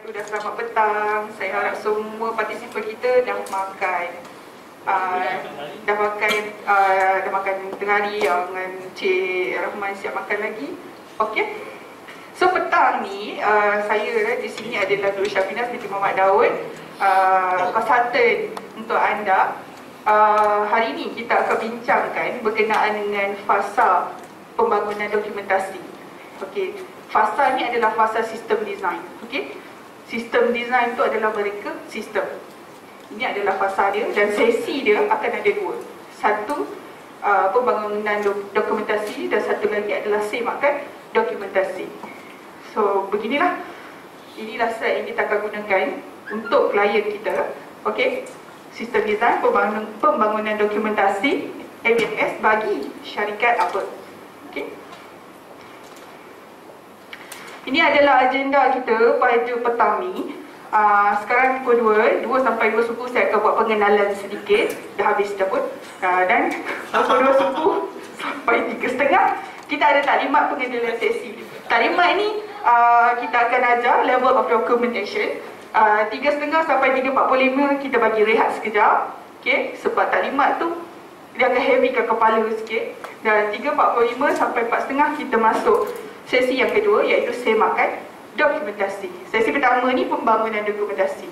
Sudah selamat petang. Saya harap semua partisipan kita dah makan. Dah makan tengah hari dengan Cik Rahman siap makan lagi. Okey. So petang ni saya di sini adalah Nur Syafinas binti Muhammad Daud, konsultan untuk anda. Hari ini kita akan bincangkan berkenaan dengan fasa pembangunan dokumentasi. Okey. Fasa ni adalah fasa sistem design. Okey. Sistem design tu adalah mereka sistem. Ini adalah fasa dia dan sesi dia akan ada dua. Satu pembangunan dokumentasi dan satu lagi adalah semakan dokumentasi. So beginilah, inilah slide yang kita akan gunakan untuk klien kita. Okey. Sistem design pembangunan dokumentasi ABMS bagi syarikat apa. Okey. Ini adalah agenda kita pada petang ni. Sekarang pukul 2 sampai 2 suku saya akan buat pengenalan sedikit. Dah habis dah pun. Dan pukul 2 suku sampai 3.30 kita ada taklimat pengenalan sesi. Taklimat ni kita akan ajar level of documentation. 3.30 sampai 3.45 kita bagi rehat sekejap. Okay? Sebab taklimat tu dia akan heavykan kepala sikit. Dan 3.45 sampai 4.30 kita masuk sesi yang kedua, iaitu semakan dokumentasi. Sesi pertama ni pembangunan dokumentasi.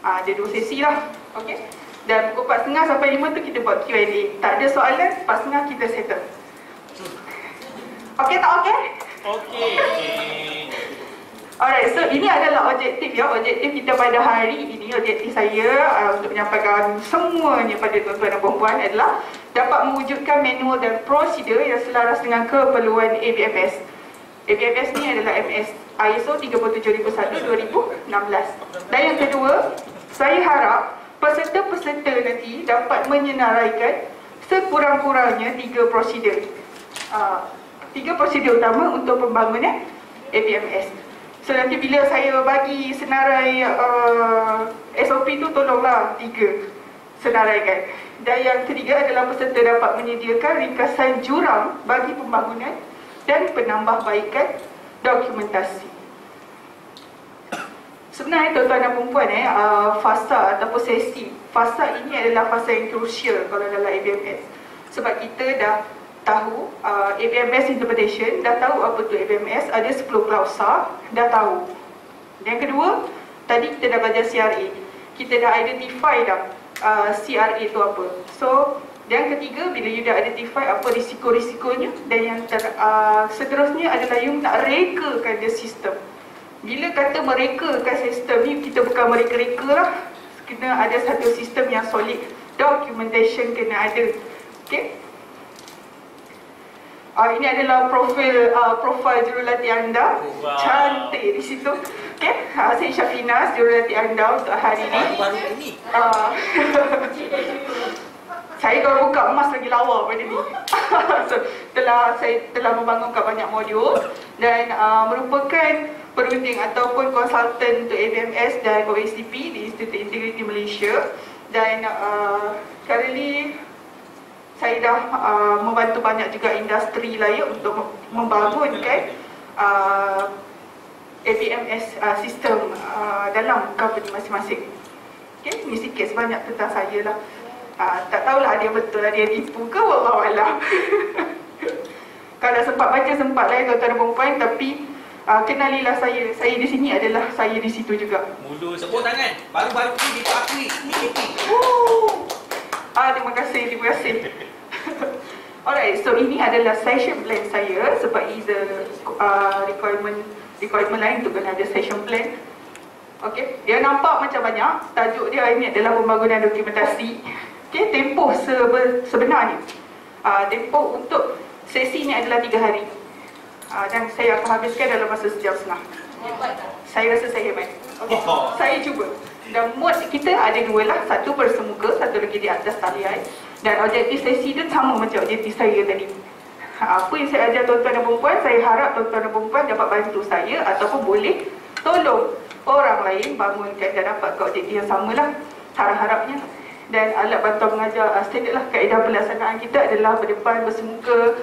Ada dua sesi lah. Okay? Dan pukul 4.30 sampai 5 tu kita buat Q&A. Tak ada soalan, 4.30 kita settle. Okey tak okey? Okey. Alright, so ini adalah objektif ya. Objektif kita pada hari ini, objektif saya untuk menyampaikan semuanya pada tuan-tuan dan puan-puan adalah dapat mewujudkan manual dan prosedur yang selaras dengan keperluan ABMS. ABMS ni adalah MS ISO 37001-2016. Dan yang kedua, saya harap peserta-peserta nanti dapat menyenaraikan sekurang-kurangnya 3 prosedur. 3 prosedur utama untuk pembangunan ABMS. So nanti bila saya bagi senarai SOP tu, tolonglah 3 senaraikan. Dan yang ketiga adalah peserta dapat menyediakan ringkasan jurang bagi pembangunan dan penambahbaikan dokumentasi. Sebenarnya tuan-tuan dan perempuan fasa ataupun sesi, fasa ini adalah fasa yang crucial kalau dalam ABMS. Sebab kita dah tahu ABMS interpretation, dah tahu apa tu ABMS, ada 10 klausa, dah tahu. Yang kedua, tadi kita dah belajar CRA. Kita dah identify dah CRA tu apa. So yang ketiga, bila you dah identify apa risiko-risikonya, dan yang seterusnya adalah you nak rekakan the sistem. Bila kata merekakan sistem ni, kita bukan mereka-reka lah. Kena ada satu sistem yang solid. Documentation kena ada. Okay? Ini adalah profil jurulatih anda. Wow. Cantik di situ. Okay? Saya Syafinas, jurulatih anda untuk hari ini. Saya kalau buka emas lagi lawa pada ni. So, saya telah membangunkan banyak modul dan merupakan perunding ataupun konsultan untuk ABMS dan OACP di Institut Integriti Malaysia. Dan currently saya dah membantu banyak juga industri lain untuk membangunkan ABMS sistem dalam company masing-masing. Okay? Ini sikit sebanyak tentang saya lah. Tak tahulah dia betul lah, dia tipu ke, wallahualam. Kalau sempat baca, sempat lah tuan-tuan dan perempuan. Tapi kenalilah saya. Saya di sini adalah saya di situ juga. Mulu tepuk tangan. Baru-baru ni diakui. Terima kasih. Alright, so ini adalah session plan saya. Sebab is a requirement lain untuk kena ada session plan. Okay, dia nampak macam banyak. Tajuk dia ini adalah pembangunan dokumentasi. Okay, tempoh sebenarnya tempoh untuk sesi ni adalah 3 hari. Dan saya akan habiskan dalam masa sejam setengah. Saya rasa saya hebat. Okay. Saya cuba. Dan mood kita ada 2 lah. Satu bersemuka, satu lagi di atas talian. Dan objektif sesi tu sama macam objektif saya tadi. Apa yang saya ajar tuan-tuan dan perempuan, saya harap tuan-tuan dan perempuan dapat bantu saya ataupun boleh tolong orang lain bangunkan dan dapat ke objektif yang sama lah. Harap-harapnya. Dan alat bantuan mengajar standard lah, kaedah pelaksanaan kita adalah berdepan, bersemuka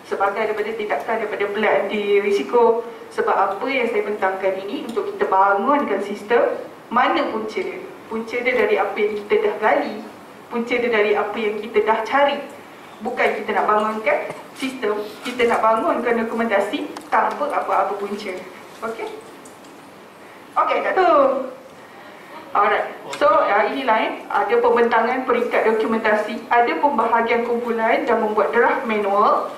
sebagai daripada tindakan daripada pela anti risiko. Sebab apa yang saya bentangkan ini untuk kita bangunkan sistem. Mana punca dia? Punca dia dari apa yang kita dah gali. Punca dia dari apa yang kita dah cari. Bukan kita nak bangunkan sistem, kita nak bangunkan dokumentasi tanpa apa-apa punca. Okey? Okey, tak tu. Alright. So, inilah ada pembentangan peringkat dokumentasi, ada pembahagian kumpulan dan membuat draft manual.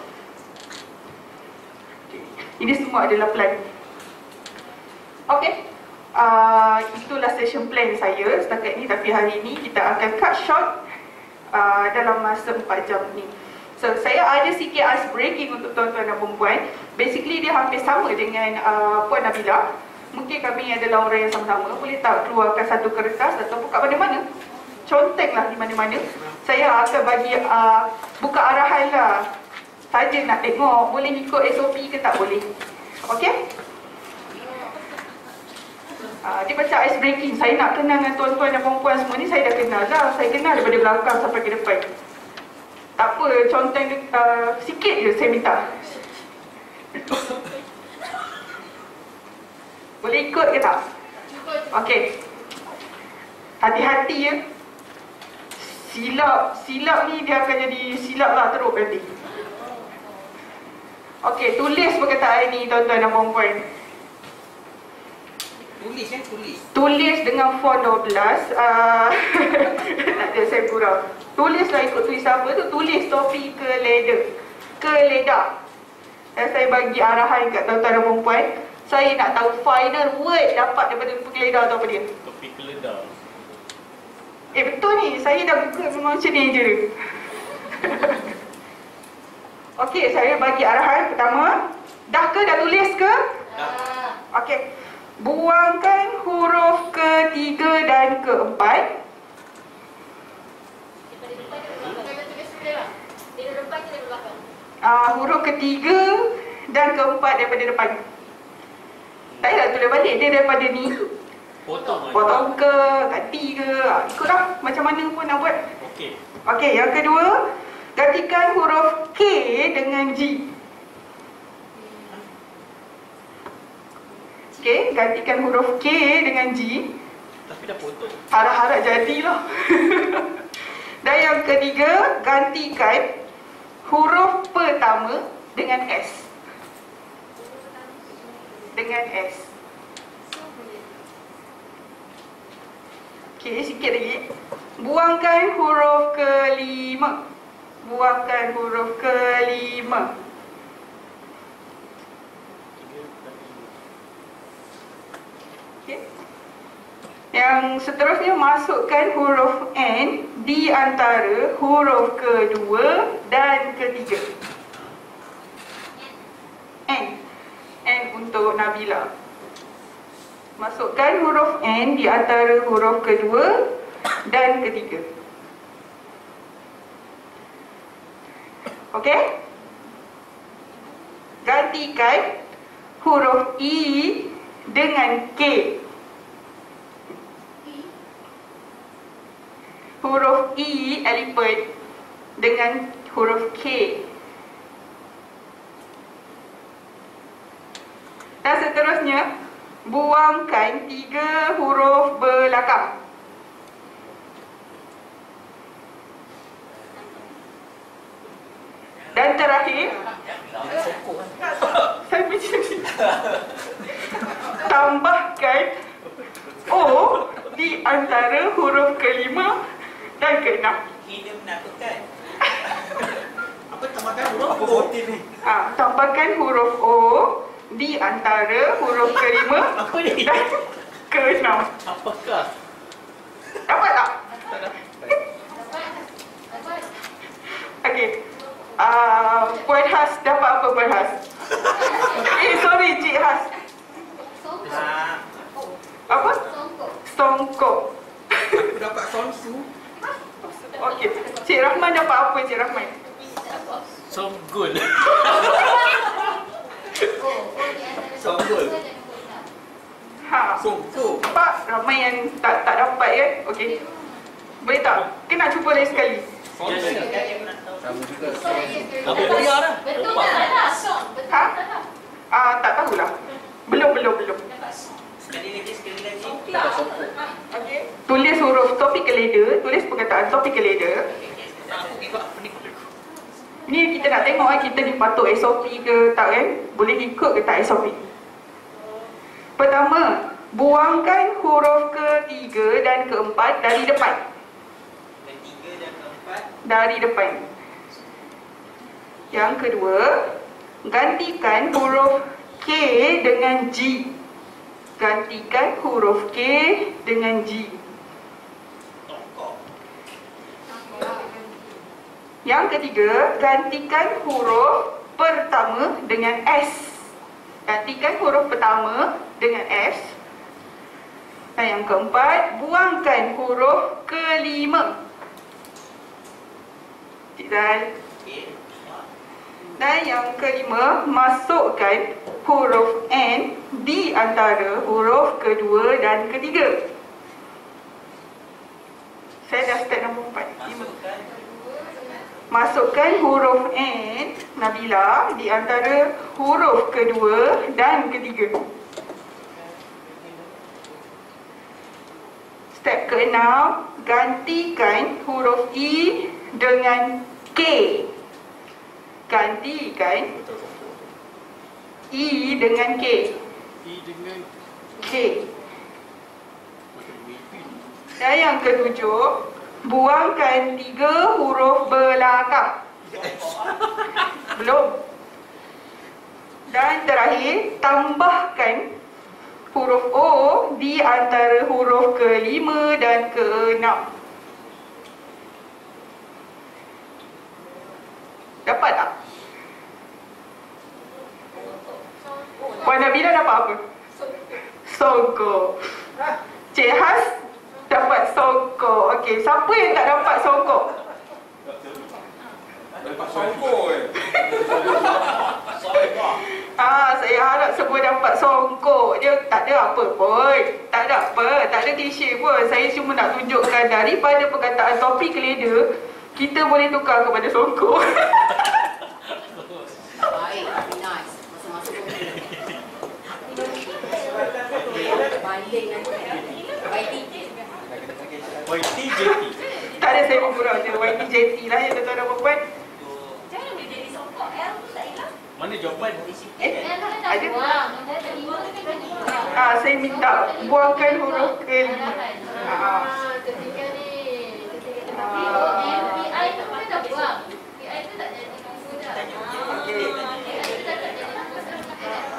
Ini semua adalah plan. Okey. Itulah session plan saya setakat ni, tapi hari ini kita akan cut short dalam masa 4 jam ni. So, saya ada sikit ice breaking untuk tuan-tuan dan perempuan. Basically, dia hampir sama dengan Puan Nabila. Mungkin kami adalah orang yang sama-sama. Boleh tak keluarkan satu kertas ataupun kat mana-mana? Contenglah di mana-mana. Saya akan bagi buka arahan lah. Saja nak tengok boleh ikut SOP ke tak boleh. Okey? Dia macam ice breaking. Saya nak kenal dengan tuan-tuan dan perempuan semua ni. Saya dah kenal dah. Saya kenal daripada belakang sampai ke depan. Tak apa, conteng sikit je saya minta. Boleh ikut ke tak? Okey. Hati-hati ya. Silap ni dia akan jadi silap lah teruk nanti. Okey, tulis perkataan ni tuan-tuan dan perempuan. Tulis dengan font 12. Tak ada, saya kurang. Tulislah ikut tulis apa tu. Tulis topi ke ledah. Dan saya bagi arahan kat tuan-tuan dan perempuan. Saya nak tahu final word dapat daripada topi ke ledah atau apa dia. Topi ke ledah. Betul ni. Saya dah buka memang macam ni je. Okey, saya bagi arahan pertama. Dah ke? Dah tulis ke? Dah. Okey. Buangkan huruf ketiga dan keempat. Huruf ketiga dan keempat daripada depan. Tak payah tulis balik. Dia daripada ni. Potong ke, ganti ke. Ikutlah macam mana pun nak buat. Okey. Okey, yang kedua. Gantikan huruf K dengan G. Okey, gantikan huruf K dengan G. Tapi dah potong. Harap-harap jadilah. Dan yang ketiga, gantikan huruf pertama dengan S. Dengan S. Okey, sikit lagi. Buangkan huruf kelima. Buangkan huruf kelima. Okay. Yang seterusnya, masukkan huruf N di antara huruf kedua dan ketiga. N. N untuk Nabila. Masukkan huruf N di antara huruf kedua dan ketiga. Okey? Gantikan huruf I dengan K. Huruf I, elephant, dengan huruf K. Dan seterusnya, buangkan 3 huruf belakang. Dan terakhir, saya macam ni. Tambahkan O di antara huruf kelima dan keenam. Ini menakutkan. Apa tambahkan huruf? Apa motif ni? Tambahkan huruf O di antara huruf kelima dan keenam. Apakah? Dapat tak? Okey. Puan Has dapat apa Puan Has? Sorry Cik Has. Apa? Songkok. Aku dapat sonsu. Okey. Cik Rahman dapat apa Cik Rahman? Songgul. Songgul. Songko. Nampak ramai yang tak dapat ya? Okey. Boleh tak? Kena cuba lagi sekali. Sama juga. Apa dia dah? Betul tak? Tak tahulah. Belum. Sekali lagi. Okey. Tulis huruf topical leader, tulis perkataan topical leader. Aku ikut apa ni? Ni kita nak tengok kita dipatut SOP ke tak kan? Boleh ikut ke tak SOP? Pertama, buangkan huruf ketiga dan keempat dari depan. Ketiga dan keempat. Dari depan. Yang kedua, gantikan huruf K dengan G. Gantikan huruf K dengan G. Tongkok. Yang ketiga, gantikan huruf pertama dengan S. Gantikan huruf pertama dengan S. Dan yang keempat, buangkan huruf kelima. Cik Zal. Okey. Dan yang kelima, masukkan huruf N di antara huruf kedua dan ketiga. Saya dah start nombor 4. Masukkan huruf N, Nabila, di antara huruf kedua dan ketiga. Step ke-6, gantikan huruf I dengan K. Gantikan I dengan K. K. Dan yang ketujuh, buangkan 3 huruf belakang. Belum. Dan terakhir, tambahkan huruf O di antara huruf ke-5 dan ke-6. Dapat tak? Puan Nabila dapat apa? Songkok. Cik Has dapat songkok. Okey, siapa yang tak dapat songkok? Dapat songkok Saya harap semua dapat songkok. Dia tak ada apa pun. Tak ada apa, tak ada klise pun. Saya cuma nak tunjukkan daripada perkataan topik leader, kita boleh tukar kepada songkok. Baik, nice. Masuk-masuk balik nanti. YTJT. Tak ada, saya bergurau je. YTJT lah ya tuan-tuan dan puan. Jangan boleh jadi songkok L tu tak hilang. Mana jawapan? Ada? Ada. Saya minta buangkan huruf kelima. Ketika ni. Tapi MPI tu pun dah buang. MPI tu tak jadi nombor dah.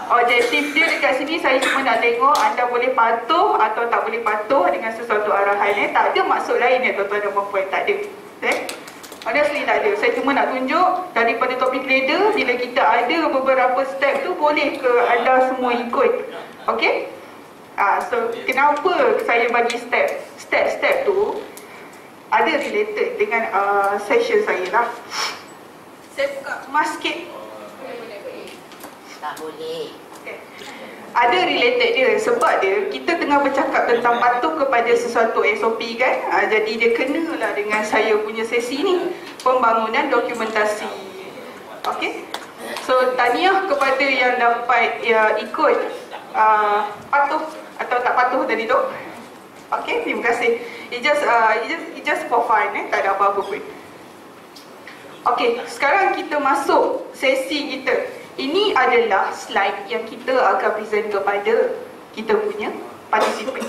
Objektif dia dekat sini, saya cuma nak tengok anda boleh patuh atau tak boleh patuh dengan sesuatu arahan. Tak ada maksud lain ya tuan-tuan dan puan-puan, tak ada. Honestly tak ada. Saya cuma nak tunjuk daripada topik leader, bila kita ada beberapa step tu, boleh ke anda semua ikut. Okay? So kenapa saya bagi step tu ada related dengan session saya lah. Saya buka kemas sikit. Tak boleh. Okay. Ada related dia, sebab dia kita tengah bercakap tentang patuh kepada sesuatu SOP kan. Jadi dia kenalah dengan saya punya sesi ni, pembangunan dokumentasi. Okey. So tahniah kepada yang dapat ikut patuh atau tak patuh tadi tu. Okey, terima kasih. It just for fun, tak ada apa-apa pun. Okey, sekarang kita masuk sesi kita. Ini adalah slide yang kita akan present kepada kita punya partisipan,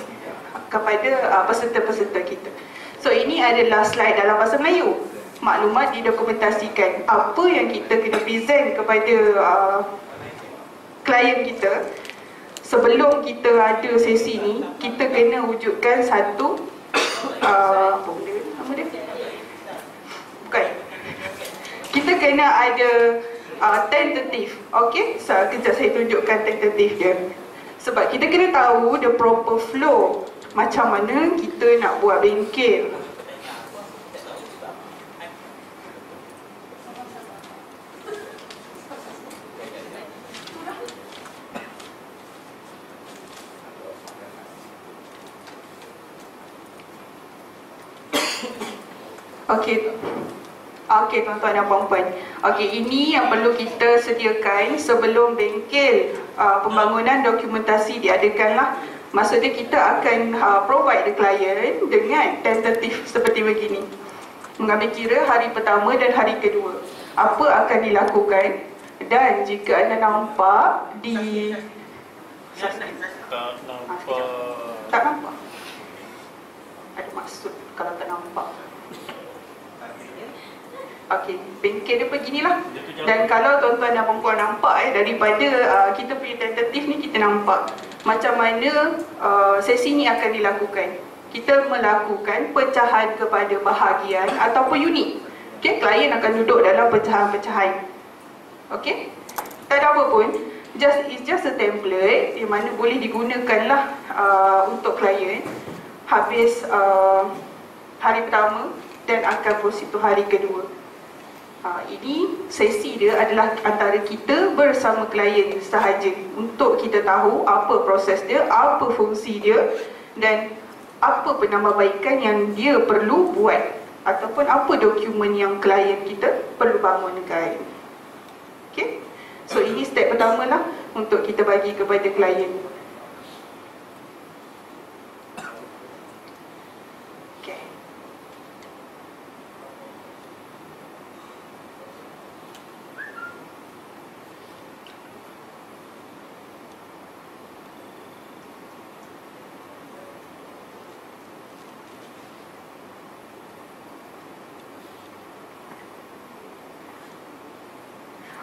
kepada peserta-peserta kita. So ini adalah slide dalam bahasa Melayu. Maklumat didokumentasikan. Apa yang kita kena present kepada klien kita. Sebelum kita ada sesi ni, kita kena wujudkan satu apa benda nama dia? Bukan. Kita kena ada tentative. Okey, kejap saya tunjukkan tentative dia. Sebab kita kena tahu the proper flow, macam mana kita nak buat bengkel. Okey. Okey tuan-tuan dan puan-puan. Okey, ini yang perlu kita sediakan sebelum bengkel pembangunan dokumentasi diadakanlah. Maksudnya kita akan provide the client dengan tentatif seperti begini. Mengambil kira hari pertama dan hari kedua. Apa akan dilakukan, dan jika anda nampak di... Tak nampak? Ada maksud kalau tak nampak. Okey, bengkel dia beginilah. Dan kalau tuan-tuan dan puan-puan nampak daripada kita punya tentatif ni, kita nampak macam mana sesi ni akan dilakukan. Kita melakukan pecahan kepada bahagian ataupun unit. Okey, klien akan duduk dalam pecahan-pecahan. Okey, tak ada apa pun. It's just a template yang mana boleh digunakanlah untuk klien habis hari pertama dan akan proceed tu hari kedua. Ini sesi dia adalah antara kita bersama klien sahaja untuk kita tahu apa proses dia, apa fungsi dia dan apa penambahbaikan yang dia perlu buat ataupun apa dokumen yang klien kita perlu bangunkan. Okay? So ini step pertama lah untuk kita bagi kepada klien.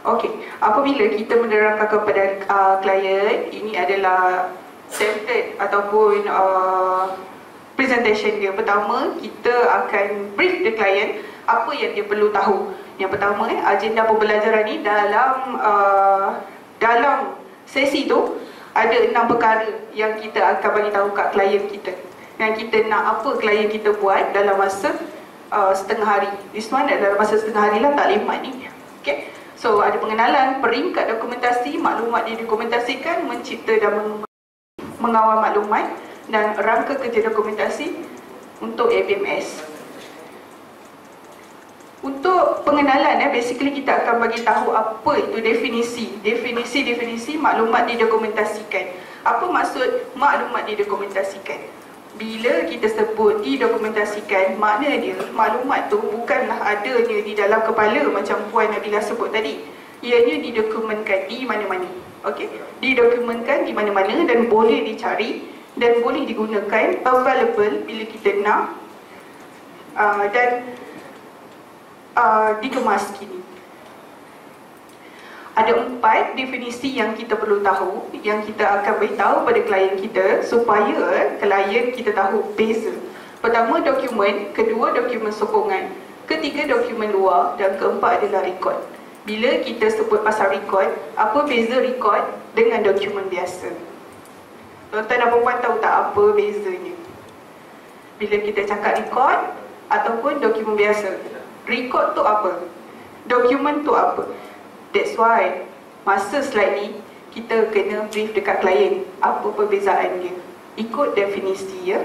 Okey, apabila kita menerangkan kepada klien, ini adalah template ataupun presentation dia. Pertama, kita akan brief the client apa yang dia perlu tahu. Yang pertama, agenda pembelajaran ni dalam sesi tu ada 6 perkara yang kita akan bagi tahu kat klien kita. Dan kita nak apa klien kita buat dalam masa setengah hari. This one dalam masa setengah hari lah, taklimat ni. Okey. So ada pengenalan, peringkat dokumentasi, maklumat didokumentasikan, mencipta dan mengawal maklumat dan rangka kerja dokumentasi untuk ABMS. Untuk pengenalan basically kita akan bagi tahu apa itu definisi maklumat didokumentasikan. Apa maksud maklumat didokumentasikan? Bila kita sebut didokumentasikan, makna dia maklumat tu bukanlah adanya di dalam kepala macam Puan Nabila sebut tadi. Ianya didokumentkan di mana-mana. Okey, didokumentkan di mana-mana dan boleh dicari dan boleh digunakan, available bila kita nak dan dikemas kini. Ada 4 definisi yang kita perlu tahu, yang kita akan beritahu pada klien kita supaya klien kita tahu beza. Pertama, dokumen. Kedua, dokumen sokongan. Ketiga, dokumen luar. Dan keempat adalah rekod. Bila kita sebut pasal rekod, apa beza rekod dengan dokumen biasa? Tuan-tuan dan puan-puan tahu tak apa bezanya? Bila kita cakap rekod ataupun dokumen biasa. Rekod tu apa? Dokumen tu apa? That's why masa slide ni kita kena brief dekat klien apa perbezaan dia. Ikut definisi ya.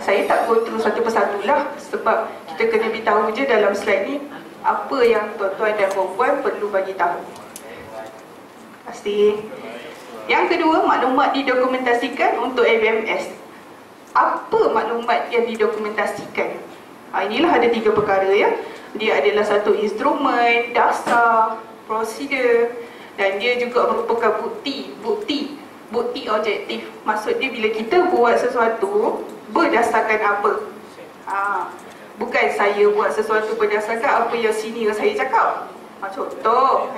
Saya tak go through satu persatu lah sebab kita kena beritahu je dalam slide ni apa yang tuan-tuan dan puan-puan perlu bagi tahu. Terima kasih. Yang kedua, maklumat didokumentasikan untuk ABMS. Apa maklumat yang didokumentasikan? Inilah ada 3 perkara ya. Dia adalah satu instrumen, dasar, prosedur dan dia juga merupakan bukti objektif. Maksud dia bila kita buat sesuatu berdasarkan apa? Bukan saya buat sesuatu berdasarkan apa yang senior saya cakap. Contoh,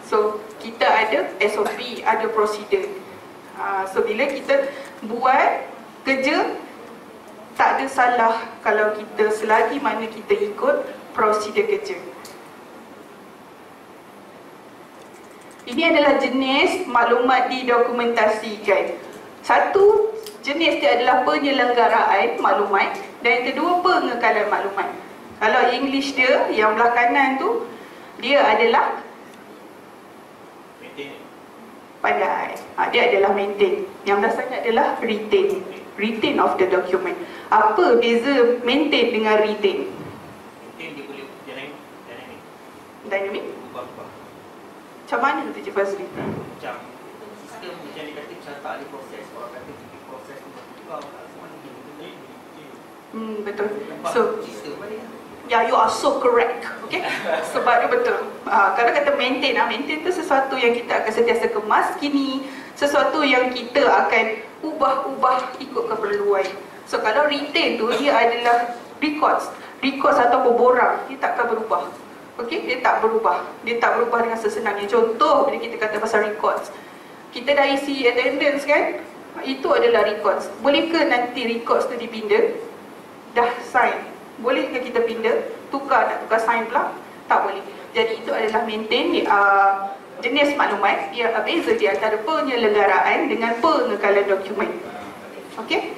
so kita ada SOP, ada prosedur. So bila kita buat kerja, tak ada salah kalau kita selagi mana kita ikut prosedur kerja. Ini adalah jenis maklumat didokumentasikan. Satu jenis dia adalah penyelenggaraan maklumat dan yang kedua pengekalan maklumat. Kalau English dia yang belah kanan tu dia adalah pandai. Dia adalah maintain. Yang belah sana adalah retain. retain of the document. Apa beza maintain dengan retain? Mungkin dia boleh Dynamic? ubah-ubah. Macam mana tu Cik Fazli? Macam sistem macam dia kata macam tak ada proses. Orang kata kita proses tu tukar semua ni. Betul. Ubah So, sistem balik. ya, you are so correct. Okay? Sebab dia betul. Kalau kata maintain, maintain tu sesuatu yang kita akan sentiasa kemas kini, sesuatu yang kita akan ubah-ubah ikut keperluan. So kalau retain tu dia adalah records atau borang, dia tak akan berubah. Okey, dia tak berubah. Dia tak berubah dengan sesenangnya. Contoh bila kita kata pasal records, kita dah isi attendance kan? Itu adalah records. Bolehkah nanti records tu dipindah? Dah sign, bolehkah kita pindah? Nak tukar sign pula? Tak boleh. Jadi itu adalah maintain jenis maklumat yang beza di antara penyelenggaraan dengan pengekalan dokumen. Okey?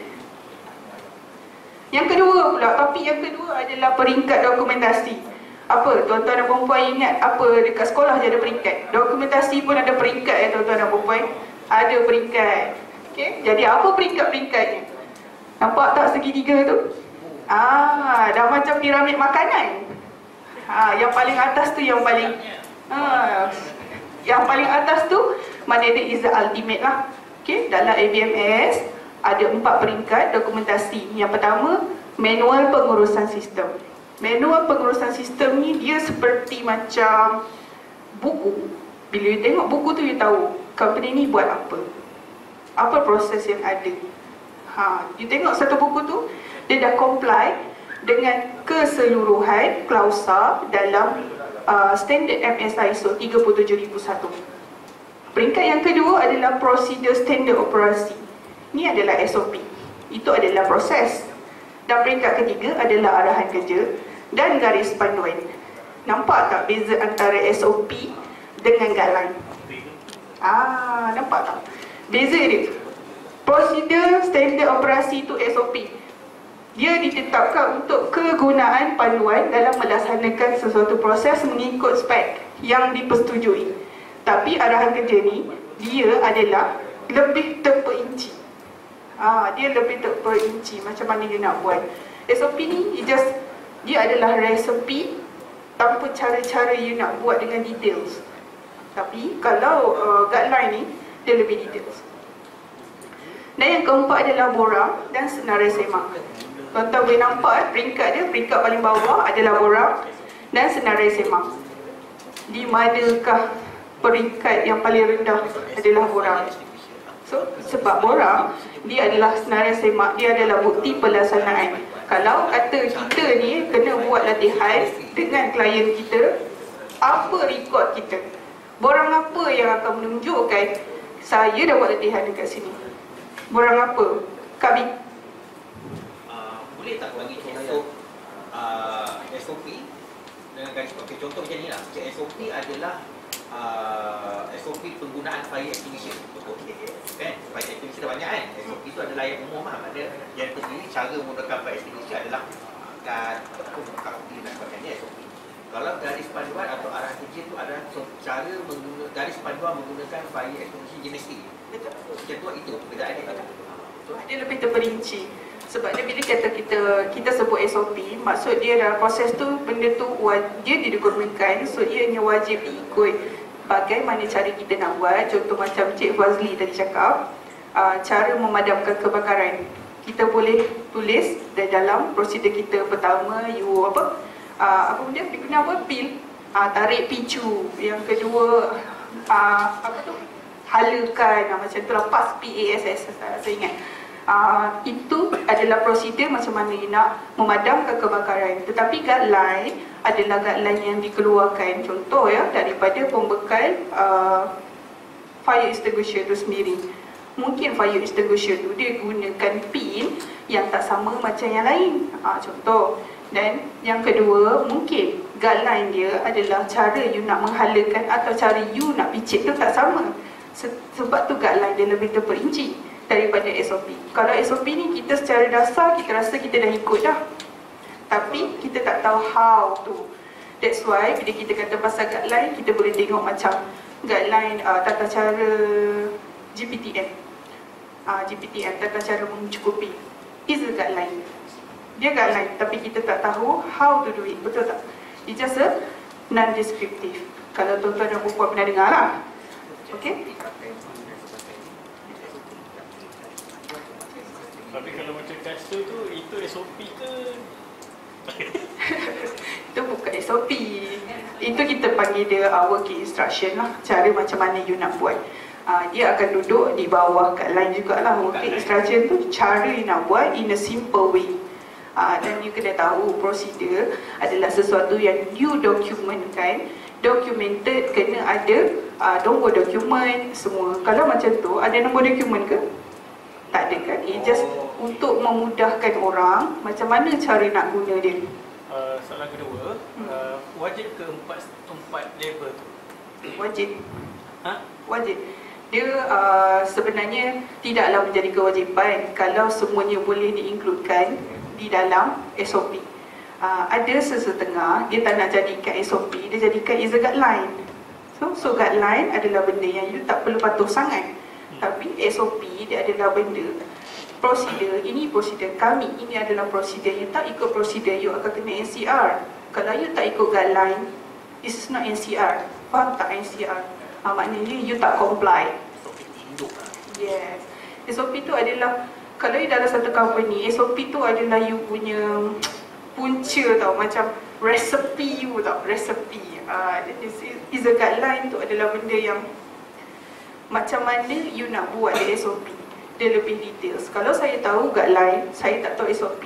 Yang kedua pula, topik yang kedua adalah peringkat dokumentasi. Apa? Tuan-tuan dan puan-puan ingat apa dekat sekolah je ada peringkat? Dokumentasi pun ada peringkat ya tuan-tuan dan puan-puan? Ada peringkat. Okey? Jadi apa peringkat-peringkatnya? Nampak tak segitiga tu? Dah macam piramid makanan. Yang paling atas tu yang paling atas tu maknanya is the ultimate lah. Okey, dalam ABMS ada 4 peringkat dokumentasi. Yang pertama, manual pengurusan sistem. Manual pengurusan sistem ni dia seperti macam buku. Bila you tengok buku tu you tahu company ni buat apa. Apa proses yang ada. You tengok satu buku tu, dia dah comply dengan keseluruhan klausa dalam standard MSI ISO 37001. Peringkat yang kedua adalah prosedur standard operasi. Ini adalah SOP. Itu adalah proses. Dan peringkat ketiga adalah arahan kerja dan garis panduan. Nampak tak beza antara SOP dengan guideline? Nampak tak? Beza dia. Prosedur standard operasi itu SOP. Dia ditetapkan untuk kegunaan panduan dalam melaksanakan sesuatu proses mengikut spek yang dipersetujui. Tapi arahan kerja ni, dia adalah lebih terperinci. Dia lebih terperinci macam mana dia nak buat. SOP ni, dia adalah resepi tanpa cara-cara you nak buat dengan details. Tapi kalau guideline ni, dia lebih details. Dan yang keempat adalah borang dan senarai semak. Tuan-tuan boleh nampak peringkat paling bawah adalah borang dan senarai semak. Di manakah peringkat yang paling rendah adalah borang? So, sebab borang, dia adalah senarai semak, dia adalah bukti pelaksanaan. Kalau kata kita ni kena buat latihan dengan klien kita, apa rekod kita? Borang apa yang akan menunjukkan saya dah buat latihan dekat sini? Borang apa? Kak Bik? Boleh tak bagi contoh SOP dengan garis pakai contoh macam ni lah. SOP adalah SOP penggunaan fire extinguisher. Kan? Fire extinguisher dah banyak kan? SOP itu adalah yang umum lah. Ada yang terdiri cara menggunakan fire extinguisher adalah buka api dan sebagainya SOP. Kalau garis panduan atau arah kerja itu adalah cara garis panduan menggunakan fire extinguisher jenis C. Macam tu itu perbezaan dia. Dia lebih terperinci. Sebab dia bila kata kita sebut SOP, maksud dia dalam proses tu, benda tu dia didokumentkan, so ianya wajib diikut. Bagaimana cara kita nak buat, contoh macam Cik Fazli tadi cakap, cara memadamkan kebakaran. Kita boleh tulis dalam prosedur kita. Pertama, apa benda? Guna apa? Pil. Tarik picu. Yang kedua, halakan, macam tu lah, PAS, PASS, saya ingat. Itu adalah prosedur macam mana you nak memadamkan kebakaran. Tetapi guideline adalah guideline yang dikeluarkan, contoh ya, daripada pembekal fire extinguisher itu sendiri. Mungkin fire extinguisher itu dia gunakan pin yang tak sama macam yang lain, contoh. Dan yang kedua, mungkin guideline dia adalah cara you nak menghalakan atau cara you nak picit tu tak sama. Sebab tu guideline dia lebih terperinci daripada SOP. Kalau SOP ni kita secara dasar kita rasa kita dah ikut dah, tapi kita tak tahu how tu. That's why bila kita kata pasal guideline, kita boleh tengok macam guideline tata cara GPTM. GPTM tentang cara mencukupi. Is a guideline. Dia guideline, tapi kita tak tahu how to do it, betul tak? It's just a non-descriptive. Kalau tuan-tuan dan puan pernah dengar lah. Okay? Tapi kalau macam kasut tu, itu SOP ke? Itu bukan SOP. Itu kita panggil dia working instruction lah. Cara macam mana you nak buat. Dia akan duduk di bawah guideline jugalah. Working instruction tu cara you nak buat in a simple way. Dan you kena tahu prosedur adalah sesuatu yang you dokumentkan. Documented kena ada nombor dokumen semua. Kalau macam tu ada nombor dokumen ke? Tak ada kan? Just untuk memudahkan orang macam mana cara nak guna dia. Soalan kedua, wajib ke empat label tu? Wajib. Ha? Wajib. Dia sebenarnya tidaklah menjadi kewajipan kalau semuanya boleh diinkludkan di dalam SOP. Ada sesetengah dia tak nak jadikan SOP, dia jadikan is a guideline. So guideline adalah benda yang you tak perlu patuh sangat. Tapi SOP dia adalah benda prosedur, ini prosedur kami, ini adalah prosedur. You tak ikut prosedur, you akan kena NCR. Kalau you tak ikut guideline, it's not NCR. Faham tak NCR? Maknanya you tak comply. Yes. SOP tu adalah, kalau you dalam satu company, SOP tu adalah you punya punca tau, macam recipe you tau, recipe. Is a guideline tu adalah benda yang macam mana you nak buat dia SOP. Dia lebih details. Kalau saya tahu guideline, saya tak tahu SOP,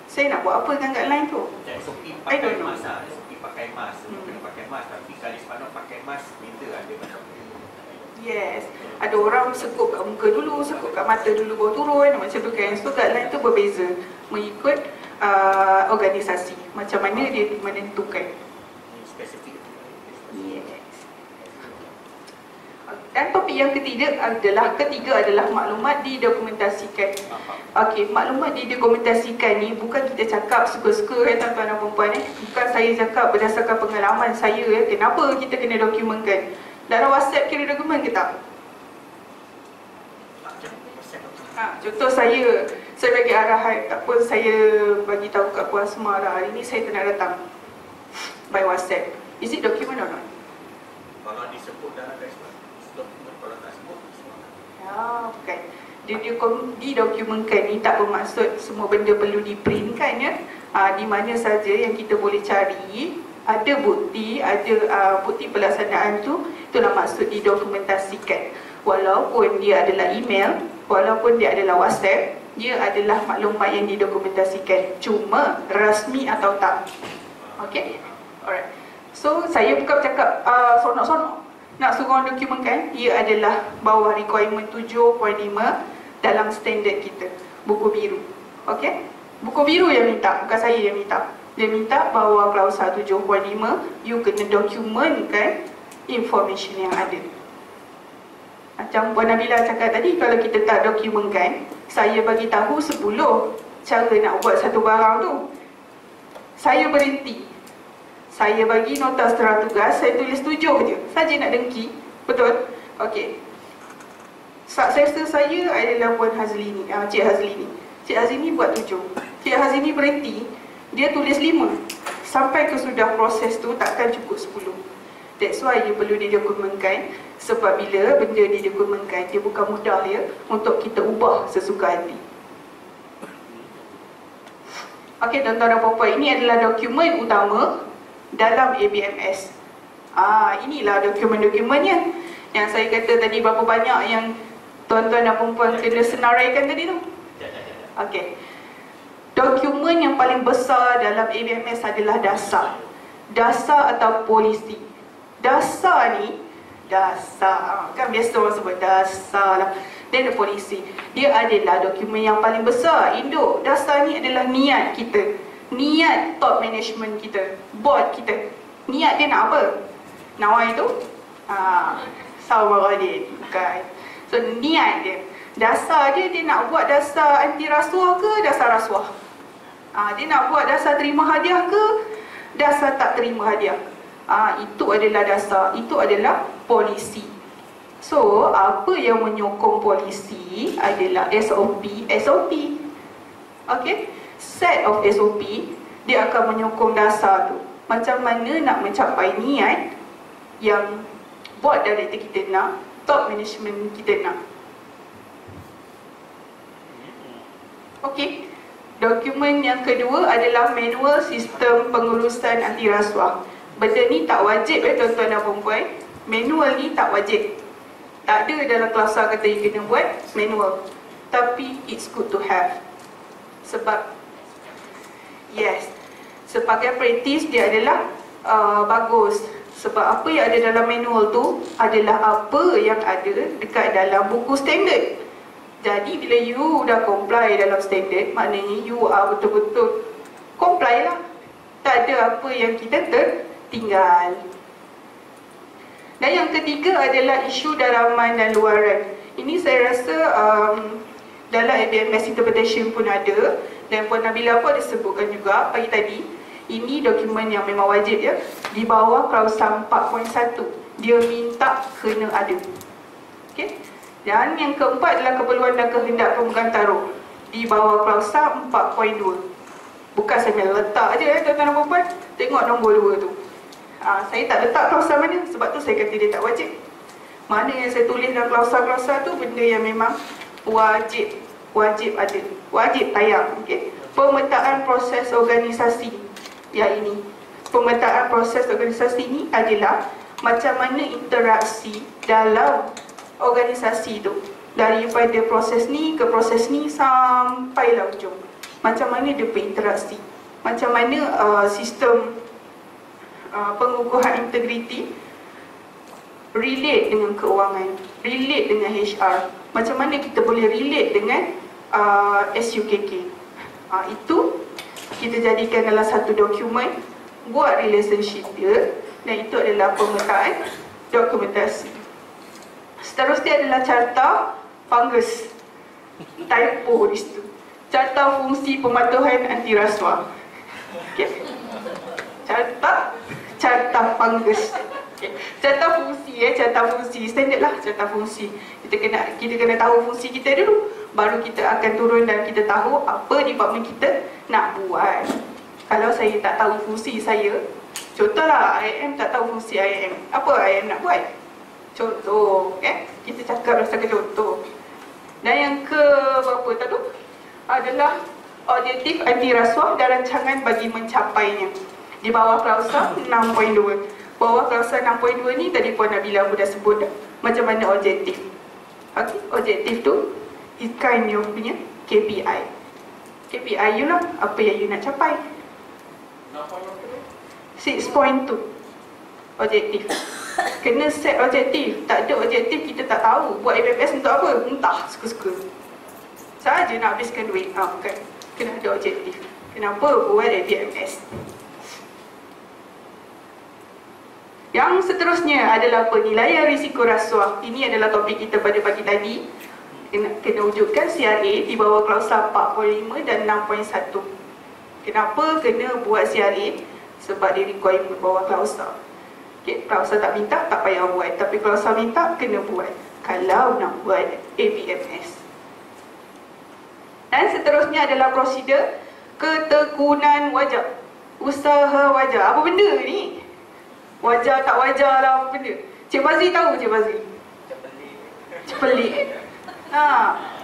saya nak buat apa dengan guideline tu? SOP I pakai don't know. mask lah. SOP pakai mask. Kena pakai mask. Tapi kalau sepatutnya pakai mask, beza ada macam tu. Yes. Ada orang sekut kat muka dulu, sekut kat mata dulu baru turun, macam tu kan. So guideline tu berbeza mengikut organisasi. Macam mana dia menentukan. Spesifik. Yes. Dan topik yang ketiga adalah maklumat didokumentasikan. Okey, maklumat didokumentasikan ni bukan kita cakap suka-suka tuan-tuan dan puan-puan Bukan saya cakap berdasarkan pengalaman saya kenapa kita kena dokumentkan. Dalam WhatsApp kira dokumen ke tak? Contoh saya bagi arahan, tak apa saya bagi tahu kat Puan Asma lah, hari ni saya tak nak datang by WhatsApp. Is it document or not? Kalau disebut dalam Facebook, dokumen. Kalau tak sebut, Bukan. Dia didokumentkan ni tak bermaksud semua benda perlu diprintkan ya. Di mana saja yang kita boleh cari ada bukti, ada bukti pelaksanaan tu, itulah maksud didokumentasikan. Walaupun dia adalah email, walaupun dia adalah WhatsApp, dia adalah maklumat yang didokumentasikan. Cuma rasmi atau tak. Okay? Alright. So saya bukan cakap sonok-sonok nak suruh orang dokumentkan. Ia adalah bawah requirement 7.5 dalam standard kita, buku biru. Okay? Buku biru yang minta, bukan saya yang minta. Dia minta bawah klausa 7.5 you kena dokumentkan information yang ada. Macam Puan Nabila cakap tadi, kalau kita tak dokumentkan, saya bagi tahu 10 cara nak buat satu barang tu, saya berhenti, saya bagi nota setara tugas, saya tulis 7 je saja nak dengki. Betul? Okey. Successor saya adalah Puan Hazlini, Cik Hazlini. Cik Hazlini buat 7. Cik Hazlini berhenti, dia tulis 5. Sampai ke sudah proses tu takkan cukup 10. That's why dia perlu didokumentkan. Sebab bila benda didokumentkan, dia bukan mudah ya untuk kita ubah sesuka hati. Okey tuan-tuan dan puan-puan, ini adalah dokumen utama dalam ABMS. Inilah dokumen-dokumennya yang saya kata tadi, berapa banyak yang tuan-tuan dan puan-puan kena senaraikan tadi tu. Okey. Dokumen yang paling besar dalam ABMS adalah dasar. Dasar atau polisi. Dasar ni, dasar kan biasa orang sebut dasar lah. Dan polisi, dia adalah dokumen yang paling besar. Induk dasar ni adalah niat kita, niat top management kita, board kita. Niat dia nak apa? Nawai tu Sawaradin, bukan. So niat dia, dasar dia nak buat dasar anti rasuah ke dasar rasuah. Dia nak buat dasar terima hadiah ke dasar tak terima hadiah. Itu adalah dasar, itu adalah polisi. So, apa yang menyokong polisi adalah SOP. Okay? Set of SOP, dia akan menyokong dasar tu. Macam mana nak mencapai niat yang board director kita nak, top management kita nak. Okay. Dokumen yang kedua adalah manual sistem pengurusan anti rasuah. Benda ni tak wajib tuan-tuan dan perempuan. Manual ni tak wajib. Tak ada dalam klausa kata you kena buat manual. Tapi it's good to have. Sebab yes, sebagai practice dia adalah bagus. Sebab apa yang ada dalam manual tu adalah apa yang ada dekat dalam buku standard. Jadi bila you dah comply dalam standard, maknanya you are betul-betul comply lah. Tak ada apa yang kita tertinggal. Dan yang ketiga adalah isu dalaman dan luaran. Ini saya rasa dalam ABMS Interpretation pun ada. Dan Puan Nabila pun ada sebutkan juga pagi tadi. Ini dokumen yang memang wajib ya. Di bawah klausa 4.1 dia minta kena ada. Okay? Dan yang keempat adalah keperluan dan kehendak pemegang taruh. Di bawah klausa 4.2. Bukan saya letak je tuan-tuan dan puan. Tengok nombor 2 tu. Saya tak letak klausa mana, sebab tu saya kata dia tak wajib. Mana yang saya tulis dalam klausa-klausa tu benda yang memang wajib ada, wajib tayang. Okay? Pemetaan proses organisasi. Yang ini, pemetaan proses organisasi ni adalah macam mana interaksi dalam organisasi tu, daripada proses ni ke proses ni sampailah ujung. Macam mana dia berinteraksi, macam mana sistem pengukuhan integriti relate dengan keuangan, relate dengan HR, macam mana kita boleh relate dengan SUKK. Itu kita jadikan dalam satu dokumen, buat relationship dia, dan itu adalah pemetaan dokumentasi. Seterusnya adalah carta fungus. Typo di situ. Carta fungsi pematuhan anti rasuah. Okay. Carta fungus. Okay. Carta fungsi, standard lah carta fungsi. Kita kena tahu fungsi kita dulu, baru kita akan turun dan kita tahu apa department kita nak buat. Kalau saya tak tahu fungsi saya, contohlah IM tak tahu fungsi IM, apa IM nak buat? Contoh, kita cakap berdasarkan contoh. Dan yang ke berapa tadi adalah objektif anti rasuah dan rancangan bagi mencapainya. Di bawah klausa 6.2. Bawah klausa 6.2 ni tadi Puan Nabila pun dah sebut dah, macam mana objektif. Okay, objektif tu ikan you punya KPI. KPI you lah, apa yang you nak capai. 6.2 objektif. Kena set objektif. Tak ada objektif kita tak tahu buat ABMS untuk apa, entah suka-suka saja nak habiskan duit. Bukan, kena ada objektif. Kenapa buat ABMS. Yang seterusnya adalah penilaian risiko rasuah. Ini adalah topik kita pada pagi tadi. Kena wujudkan CRA di bawah klausa 4.5 dan 6.1. Kenapa kena buat CRA? Sebab dia requirement bawah klausa. Okay, klausa tak minta, tak payah buat. Tapi klausa minta, kena buat kalau nak buat ABMS. Dan seterusnya adalah prosedur ketekunan wajah. Usaha wajah. Apa benda ni? Wajah tak wajah lah, apa benda? Cik Fazli tahu Cik Fazli? Pelik.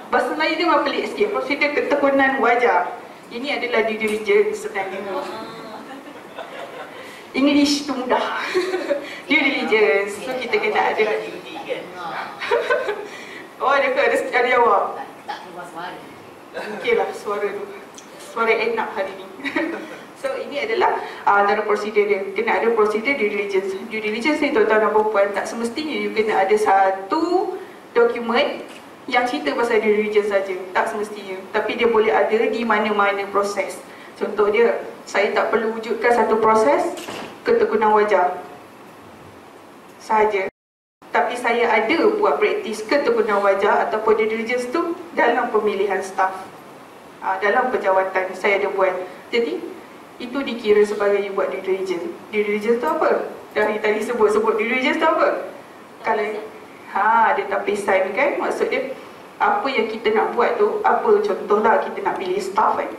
Bahasa Melayu dia memang pelik sikit. Prosedur ketekunan wajah. Ini adalah due diligence sebenarnya. English tu mudah. Due diligence. So kita kena ada. Oh ada jawab. Tak keluar suara. Okey lah suara tu. Suara enak hari ni. So ini adalah antara prosedur dia. Kena ada prosedur due diligence. Due diligence ni tuan-tuan dan puan, tak semestinya you kena ada satu dokumen yang cerita pasal due diligence saja. Tak semestinya. Tapi dia boleh ada di mana-mana proses. Contoh dia, saya tak perlu wujudkan satu proses ketekunan wajah saja, tapi saya ada buat praktis ketekunan wajah ataupun due diligence tu dalam pemilihan staf, dalam pejawatan saya ada buat. Jadi itu dikira sebagai you buat due diligence. Due diligence tu apa? Dari tadi sebut due diligence tu apa? Kalau Ada tapisan kan. Maksud dia apa yang kita nak buat tu, apa contohlah kita nak pilih staff kan.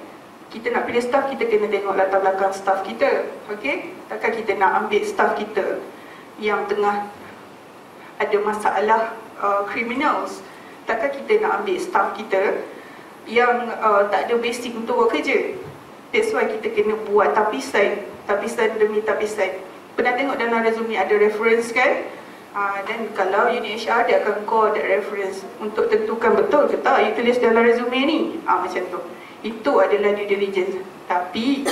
Kita nak pilih staff, kita kena tengok latar belakang staff kita. Okey, takkan kita nak ambil staff kita yang tengah ada masalah criminals. Takkan kita nak ambil staff kita yang tak ada basic untuk buat kerja. That's why kita kena buat tapisan demi tapisan. Pernah tengok dalam resume ada reference kan? Dan kalau unit HR dia akan call that reference untuk tentukan betul ke tak you tulis dalam resume ni. Macam tu. Itu adalah due diligence. Tapi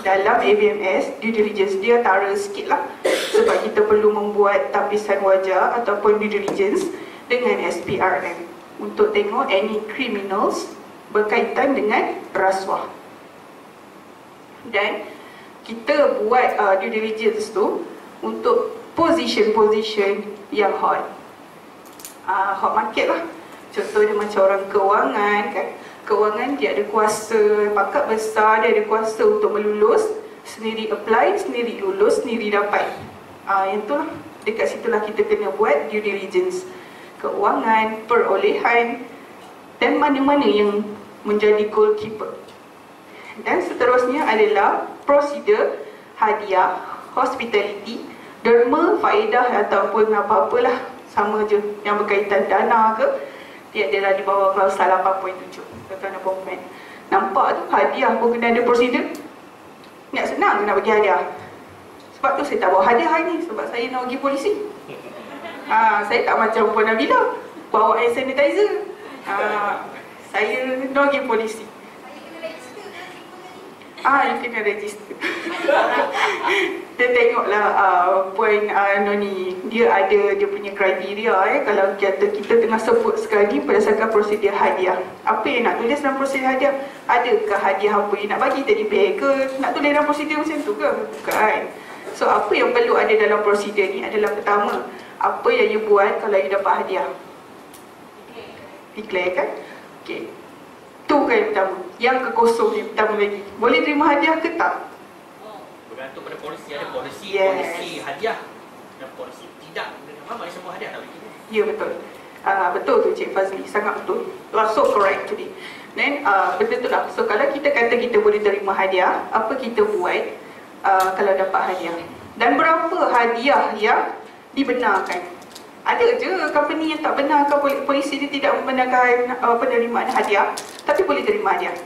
dalam ABMS due diligence dia tara sikit lah. Sebab kita perlu membuat tapisan wajah ataupun due diligence dengan SPRM untuk tengok any criminals berkaitan dengan rasuah. Dan kita buat due diligence tu untuk position yang hot. Hot market lah. Contohnya macam orang kewangan kan. Kewangan dia ada kuasa, pangkat besar dia ada kuasa untuk melulus, sendiri apply, sendiri lulus, sendiri dapat. Yang tu lah. Dekat situlah kita kena buat due diligence. Kewangan, perolehan dan mana-mana yang menjadi goalkeeper. Dan seterusnya adalah prosedur, hadiah, hospitality, derma, faedah ataupun apa-apalah sama je yang berkaitan dana ke, dia adalah di bawah klausa 8.7. Tuan-tuan dan puan-puan, nampak tu hadiah pun kena ada prosedur. Nak senang nak bagi hadiah. Sebab tu saya tak bawa hadiah hari ni, sebab saya nak pergi polisi. Saya tak macam Puan Nabila bawa hand sanitizer. Saya nak pergi polisi. You kena register. Dia tengoklah Puan Noni, dia ada dia punya kriteria kalau kita tengah sebut sekarang ni berdasarkan prosedur hadiah. Apa yang nak tulis dalam prosedur hadiah? Adakah hadiah apa yang nak bagi teddy bear ke? Nak tulis dalam prosedur macam tu ke? Bukan. So apa yang perlu ada dalam prosedur ni adalah pertama, apa yang you buat kalau you dapat hadiah? Declare kan? Okey. Tu kan yang pertama. Yang kekosong yang pertama lagi. Boleh terima hadiah ke tak? Bergantung pada polisi. Ada polisi, Yes. polisi hadiah dan polisi tidak. Memang semua hadiah tak boleh. Ya, betul. Betul tu Cik Fazli, sangat betul. You are so correct today. Then betul tu lah. So kalau kita kata kita boleh terima hadiah, apa kita buat kalau dapat hadiah? Dan berapa hadiah yang dibenarkan? Ada je company yang tak benarkan, polisi dia tidak membenarkan penerimaan hadiah, tapi boleh terima hadiah.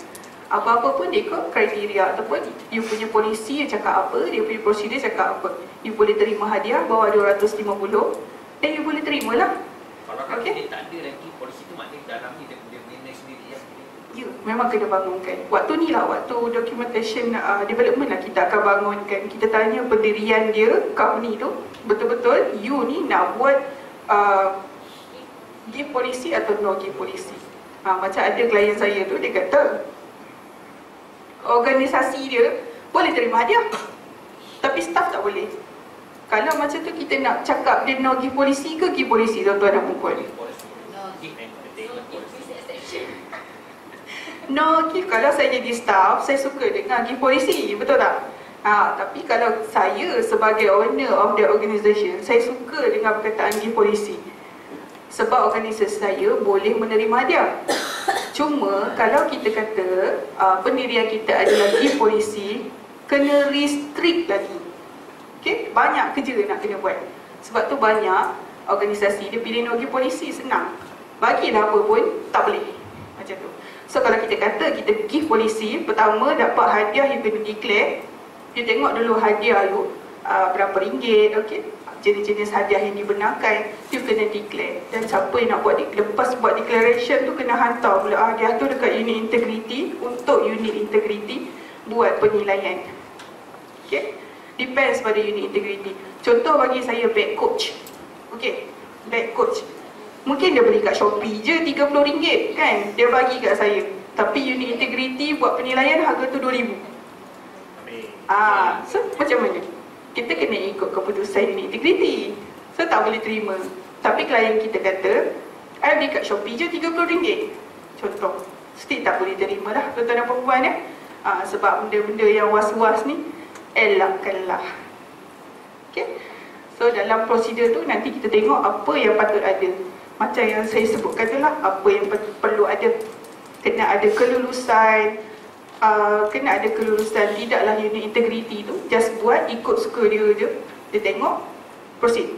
Apa-apa pun dia ikut kriteria ataupun you punya polisi yang cakap apa, dia punya prosedur cakap apa. You boleh terima hadiah bawah 250 dan you boleh terima lah. Kalau kan Okey. dia tak ada lagi polisi tu maknanya dalam ni dia manage sendiri ya. Ya, memang kena bangunkan. Waktu ni lah, waktu documentation development lah kita akan bangunkan. Kita tanya pendirian dia, company tu, betul-betul you ni nak buat give polisi atau no give polisi. Macam ada klien saya tu, dia kata organisasi dia boleh terima hadiah tapi staff tak boleh. Kalau macam tu kita nak cakap dia no give polisi ke give polisi, tuan-tuan dan puan-puan? Polisi. Give entertainment polisi. No give, kalau saya jadi staff, saya suka dengan give polisi, betul tak? Tapi kalau saya sebagai owner of the organisation, saya suka dengan perkataan give polisi. Sebab organisasi saya boleh menerima hadiah. Cuma kalau kita kata pendirian kita adalah give polisi, kena restrict lagi. Okay? Banyak kerja nak kena buat. Sebab tu banyak organisasi dia pilih no give polisi, senang. Bagilah apa pun, tak boleh. Macam tu. So kalau kita kata kita give polisi, pertama dapat hadiah you kena declare. You tengok dulu hadiah you berapa ringgit, okey. Jenis-jenis hadiah yang dibenarkan, you kena declare. Dan siapa yang nak buat, lepas buat declaration tu kena hantar pula hadiah tu dekat unit integrity, untuk unit integrity buat penilaian. Okey. Depends pada unit integrity. Contoh bagi saya bag coach. Okey, bag coach. Mungkin dia beli kat Shopee je RM30 kan, dia bagi kat saya. Tapi unit integrity buat penilaian harga tu RM2,000. So macam mana? Kita kena ikut keputusan unit integrity. So tak boleh terima. Tapi klien kita kata, I beli kat Shopee je RM30. Contoh. Still tak boleh terima lah tuan-tuan dan perempuan ya. Sebab benda-benda yang was-was ni elakkanlah. Okay. So dalam prosedur tu nanti kita tengok apa yang patut ada. Macam yang saya sebutkan tu lah, apa yang perlu ada. Kena ada kelulusan, tidaklah unit integriti tu just buat ikut suka dia je. Dia tengok, proceed.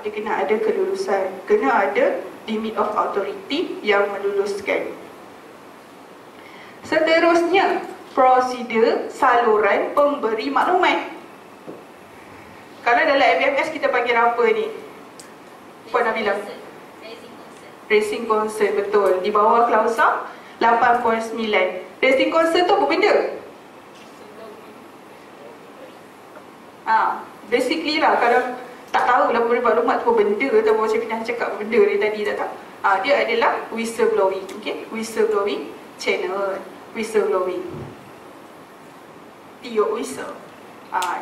Dia kena ada kelulusan, kena ada limit of authority yang meluluskan. Seterusnya, prosedur saluran pemberi maklumat. Kalau dalam FMS kita panggil apa ni? Puan Nabila? Racing concern, betul. Di bawah klausa 8.9. Racing concern tu apa benda? Basically lah, kalau tak tahu lah pemberi maklumat tu apa benda, atau macam Syafina cakap apa benda dia tadi tak tahu. Dia adalah whistleblowing, okay? Whistleblowing channel, whistleblowing. Tiup whistle.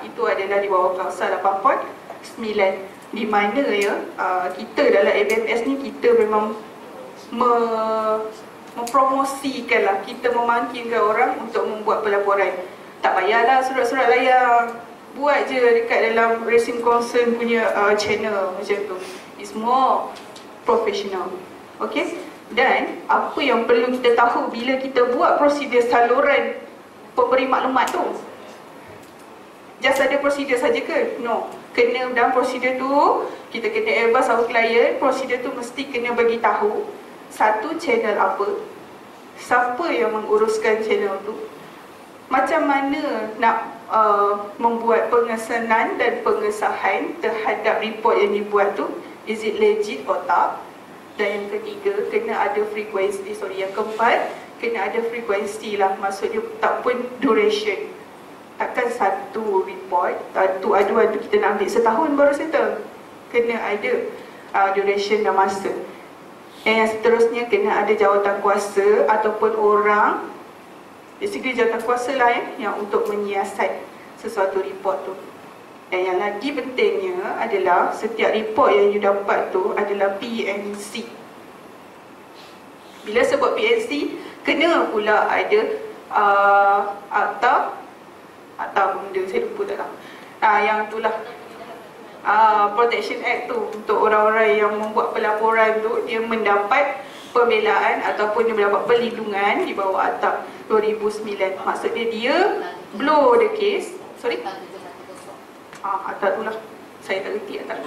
Itu adalah di bawah klausa 8.9, di mana ya kita dalam FMS ni kita memang mempromosikan lah, kita memanggilkan orang untuk membuat pelaporan. Tak payahlah surat-surat layang, buat je dekat dalam Racing Concern punya channel macam tu. It's more professional, okay? Dan apa yang perlu kita tahu bila kita buat prosedur saluran pemberi maklumat tu, just ada prosedur saja ke? No. Kena dalam prosedur tu, kita kena advise our client, prosedur tu mesti kena bagi tahu satu channel apa, siapa yang menguruskan channel tu, macam mana nak membuat pengesanan dan pengesahan terhadap report yang dibuat tu, is it legit atau tak. Dan yang ketiga, kena ada frekuensi, yang keempat, kena ada frekuensi lah, maksudnya tak pun duration. Takkan satu report, satu aduan tu kita nak ambil setahun baru settle. Kena ada duration dan masa. Yang seterusnya, kena ada jawatan kuasa ataupun orang, basically jawatan kuasa lah yang untuk menyiasat sesuatu report tu. Dan yang lagi pentingnya adalah setiap report yang you dapat tu adalah PNC. Bila sebut PNC, kena pula ada atau benda saya lupa tak tahu. Yang itulah Protection Act tu, untuk orang-orang yang membuat pelaporan tu, dia mendapat pembelaan ataupun dia mendapat perlindungan di bawah Akta 2009. Maksudnya dia blow the case. Sorry? Akta tu lah, saya tak reti Akta.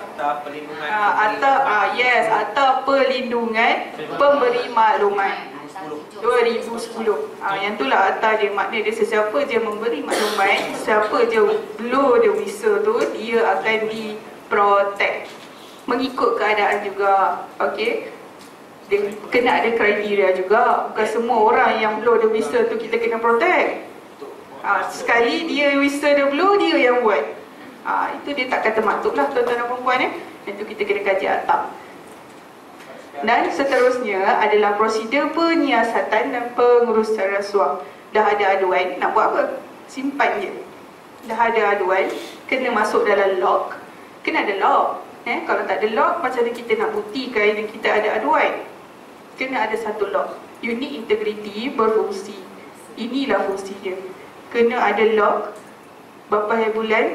Akta perlindungan. Akta perlindungan pemberi maklumat 2010. Yang tu lah akta dia, maknanya dia sesiapa je memberi maklumat, siapa je blow the whistle tu, dia akan di-protect mengikut keadaan juga. Okay, dia kena ada kriteria juga. Bukan semua orang yang blow the whistle tu kita kena protect. Sekali dia whistle dia blow, dia yang buat. Itu dia tak kata maktub lah tuan-tuan dan perempuan. Itu kita kena kaji akta. Dan seterusnya adalah prosedur penyiasatan dan pengurusan rasuah. Dah ada aduan, nak buat apa? Simpan je. Dah ada aduan, kena masuk dalam log. Kena ada log. Kalau tak ada log, macam mana kita nak buktikan yang kita ada aduan? Kena ada satu log. Unit integriti berfungsi. Inilah fungsi dia. Kena ada log, berapa hari bulan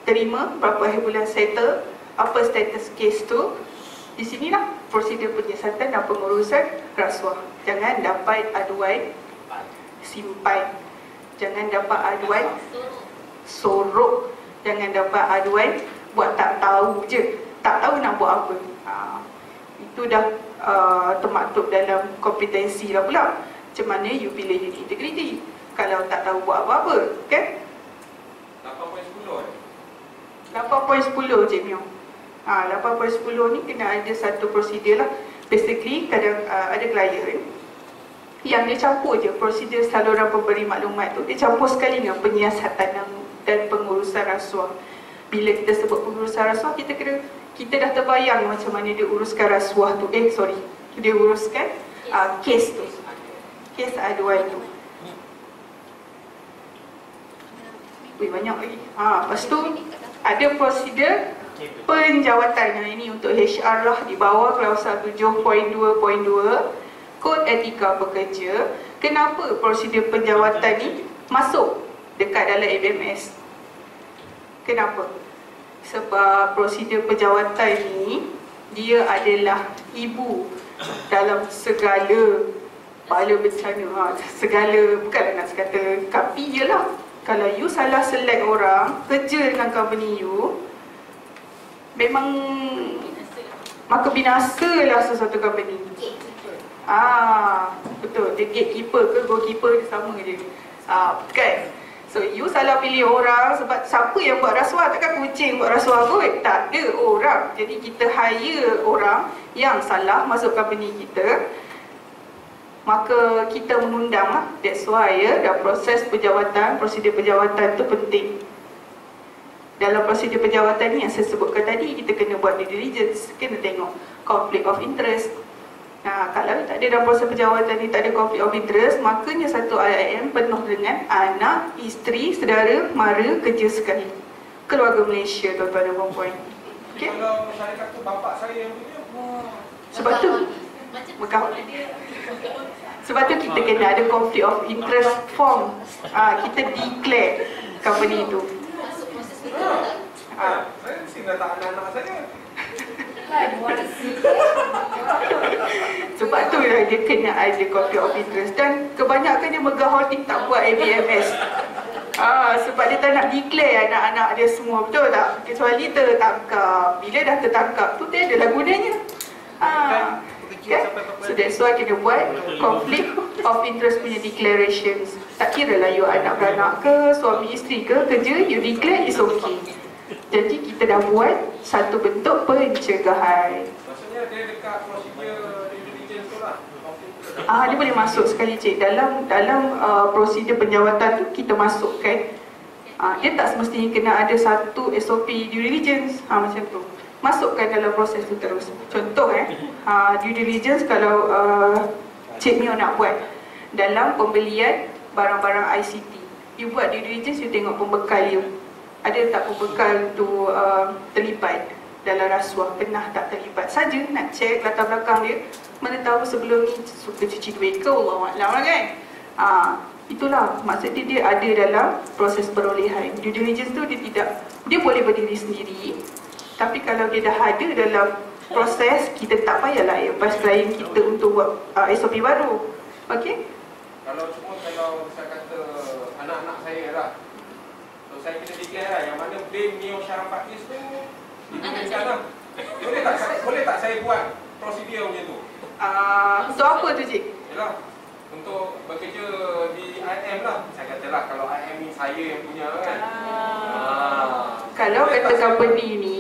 terima, berapa hari bulan settle, apa status case tu. Di sinilah prosedur penyiasatan dan pengurusan rasuah. Jangan dapat aduan, simpan. Jangan dapat aduan, sorok. Jangan dapat aduan, buat tak tahu je. Tak tahu nak buat apa. Itu dah termaktub dalam kompetensi lah pula. Macam mana you pilih unit integriti kalau tak tahu buat apa-apa, kan? 8.10 Cik Mio. 8.10 ni kena ada satu prosedur lah. Basically kadang ada klien yang dia campur je prosedur saluran pemberi maklumat tu, dia campur sekali dengan penyiasatan dan pengurusan rasuah. Bila kita sebut pengurusan rasuah, kita dah terbayang macam mana dia uruskan rasuah tu. Dia uruskan kes tu, kes aduan tu. Banyak lagi. Lepas tu ada prosedur penjawatan. Ini untuk HR lah, di bawah klausa 7.2.2 Kod Etika Pekerja. Kenapa prosedur penjawatan ni masuk dekat dalam FMS? Kenapa? Sebab prosedur penjawatan ni dia adalah ibu dalam segala bala bencana. Segala, bukanlah nak kata, tapi ialah kalau you salah select orang kerja dengan company you, memang maka binasalah sesuatu company. Betul. Dia gatekeeper ke goalkeeper dia sama je. Kan? So you salah pilih orang sebab siapa yang buat rasuah, takkan kucing buat rasuah kot. Tak ada orang. Jadi kita hire orang yang salah masuk company kita, maka kita mengundang lah. That's why dalam proses penjawatan, prosedur penjawatan tu penting. Dalam prosedur penjawatan ni yang saya sebutkan tadi, kita kena buat due diligence, kena tengok conflict of interest. Kalau tak ada dalam proses penjawatan ni, tak ada conflict of interest, makanya satu IIM penuh dengan anak, isteri, saudara, mara, kerja sekali. Keluarga Malaysia, tuan-tuan dan puan-puan. Okay? Kalau saya kata bapak saya yang punya, Sebab tu Sebab tu kita kena ada conflict of interest form. Kita declare company tu. saya mesti nak tak anak-anak saya. Sebab tu lah dia kena ada conflict of interest. Dan kebanyakan dia megah holding tak buat ABMS. Sebab dia tak nak declare anak-anak dia semua, betul tak? Kecuali tertangkap. Bila dah tertangkap tu dia adalah gunanya. Okay? So that's why kena buat conflict of interest punya declarations. Tak kira lah you anak beranak ke, suami isteri ke, kerja, you declare is okay. Jadi kita dah buat satu bentuk pencegahan. Maksudnya dia dekat prosedur due diligence tu lah. Dia boleh masuk sekali cik. Dalam prosedur penjawatan tu kita masukkan. Dia tak semestinya kena ada satu SOP due diligence. Macam tu. Masukkan dalam proses tu terus. Contoh due diligence kalau Cik Mio nak buat dalam pembelian barang-barang ICT. You buat due diligence, you tengok pembekal you. Ada tak pembekal tu terlibat dalam rasuah, pernah tak terlibat saja, nak cek latar belakang dia. Mana tahu sebelum ni suka cuci duit ke, Allahuakbar kan. Itulah maksudnya dia ada dalam proses perolehan. Due diligence tu dia boleh berdiri sendiri. Tapi kalau dia dah ada dalam proses, kita tak payahlah advise klien kita untuk buat SOP baru. Okey? Kalau saya kata anak-anak saya lah, so saya kena declare lah, yang mana blame Mio Syarah Faiz tu dibenarkan lah. Boleh tak saya buat prosedur macam tu? Untuk apa tu cik? Yalah, untuk bekerja di IM lah. Saya katalah kalau IM ni saya yang punya kan. Kalau kata company ni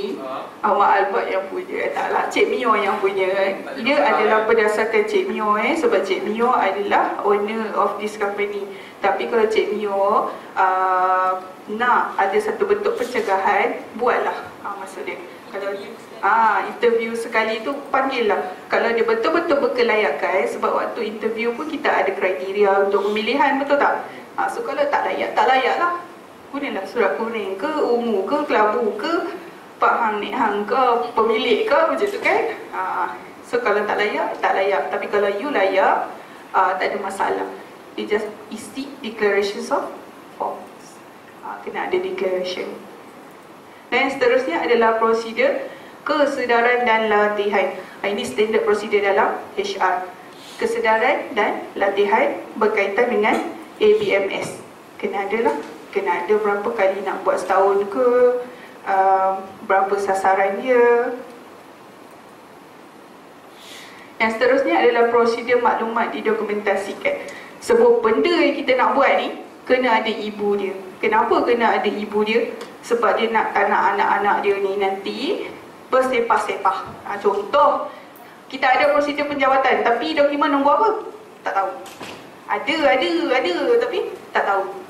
Awak Albert yang punya, taklah Cik Mio yang punya. Dia adalah berdasarkan Cik Mio sebab Cik Mio adalah owner of this company. Tapi kalau Cik Mio nak ada satu bentuk pencegahan, buatlah. Maksud dia kalau interview sekali tu panggillah. Kalau dia betul-betul berkelayakan, sebab waktu interview pun kita ada kriteria untuk pemilihan, betul tak? So kalau tak layak lah. Gunalah surat kuning ke, ungu ke, kelabu ke, Pak Hang, Nek Hang ke, pemilik ke, macam tu kan. So kalau tak layak. Tapi kalau you layak, tak ada masalah. You just isi declarations of forms. Kena ada declaration. Dan seterusnya adalah prosedur kesedaran dan latihan. Ini standard prosedur dalam HR. Kesedaran dan latihan berkaitan dengan ABMS. Kena ada lah. Kena ada berapa kali nak buat setahun ke, berapa sasaran dia. Yang seterusnya adalah prosedur maklumat didokumentasikan. Sebuah benda yang kita nak buat ni, kena ada ibu dia. Kenapa kena ada ibu dia? Sebab dia nak anak-anak dia ni nanti bersepah-sepah. Contoh, kita ada prosedur penjawatan, tapi dokumen nombor apa? Tak tahu. Ada, tapi tak tahu.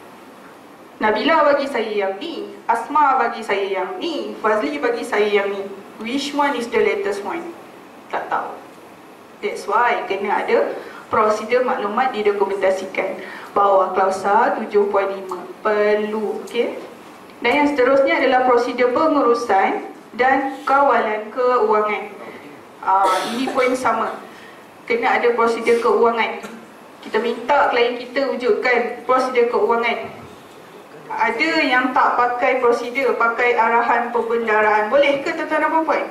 Nabila bagi saya yang ni, Asma bagi saya yang ni, Fazli bagi saya yang ni. Which one is the latest one? Tak tahu. That's why kena ada prosedur maklumat didokumentasikan. Bawah klausa 7.5 perlu, okey. Dan yang seterusnya adalah prosedur pengurusan dan kawalan keuangan. Ini poin sama. Kena ada prosedur keuangan. Kita minta klien kita wujudkan prosedur keuangan. Ada yang tak pakai prosedur, pakai arahan pembendaraan. Boleh ke tuan-tuan dan puan-puan?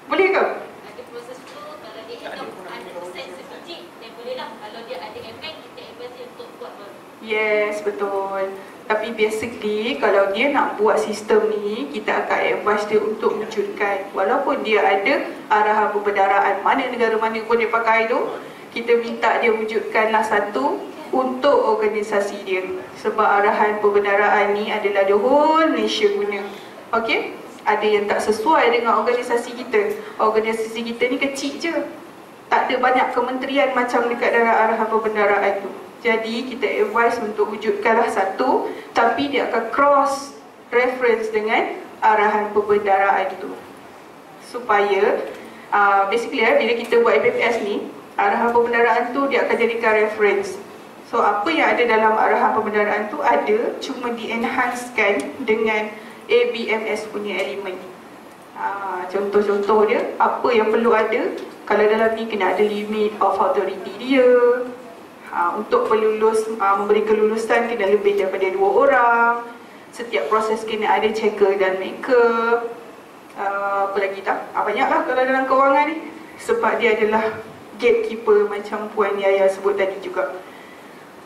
Boleh ke? Ada proses tu, kalau dia ada proses sebiji, dia boleh lah. Kalau dia ada MN, kita advise dia untuk buat baru. Yes, betul. Tapi basically kalau dia nak buat sistem ni, kita akan advise dia untuk wujudkan. Walaupun dia ada arahan pembendaraan, mana negara mana pun dia pakai tu, kita minta dia wujudkanlah satu untuk organisasi dia. Sebab arahan pembendaraan ni adalah the whole Malaysia guna. Okey? Ada yang tak sesuai dengan organisasi kita. Organisasi kita ni kecil je. Tak ada banyak kementerian macam dekat dalam arahan pembendaraan tu. Jadi kita advise untuk wujudkanlah satu, tapi dia akan cross reference dengan arahan pembendaraan tu. Supaya basically bila kita buat APPS ni, arahan pembendaraan tu dia akan jadikan reference. So apa yang ada dalam arahan pembendaraan tu ada, cuma di-enhancekan dengan ABMS punya elemen. Contoh-contoh dia, apa yang perlu ada. Kalau dalam ni kena ada limit of authority dia. Untuk pelulus, memberi kelulusan kena lebih daripada 2 orang. Setiap proses kena ada checker dan maker. Apa lagi tak? Banyaklah kalau dalam kewangan ni. Sebab dia adalah gatekeeper macam Puan Yaya sebut tadi juga.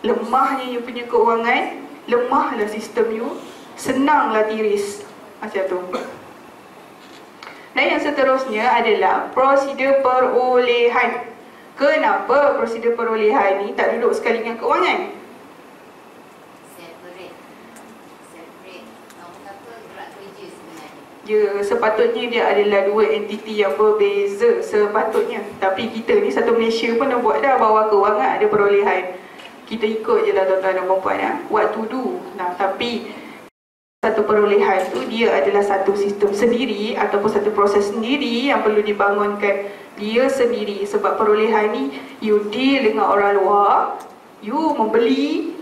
Lemahnya you punya keuangan, lemahlah sistem you, senanglah tiris. Macam tu. Dan yang seterusnya adalah prosedur perolehan. Kenapa prosedur perolehan ni tak duduk sekali dengan keuangan? Separate. Nombor apa gerak kerja sebenarnya? Ya, sepatutnya dia adalah 2 entiti yang berbeza sepatutnya. Tapi kita ni satu Malaysia pun dah buat dah bahawa keuangan ada perolehan. Kita ikut je lah tuan-tuan dan puan-puan ya. What to do. Nah, tapi satu perolehan tu dia adalah satu sistem sendiri ataupun satu proses sendiri yang perlu dibangunkan dia sendiri. Sebab perolehan ni you deal dengan orang luar, you membeli,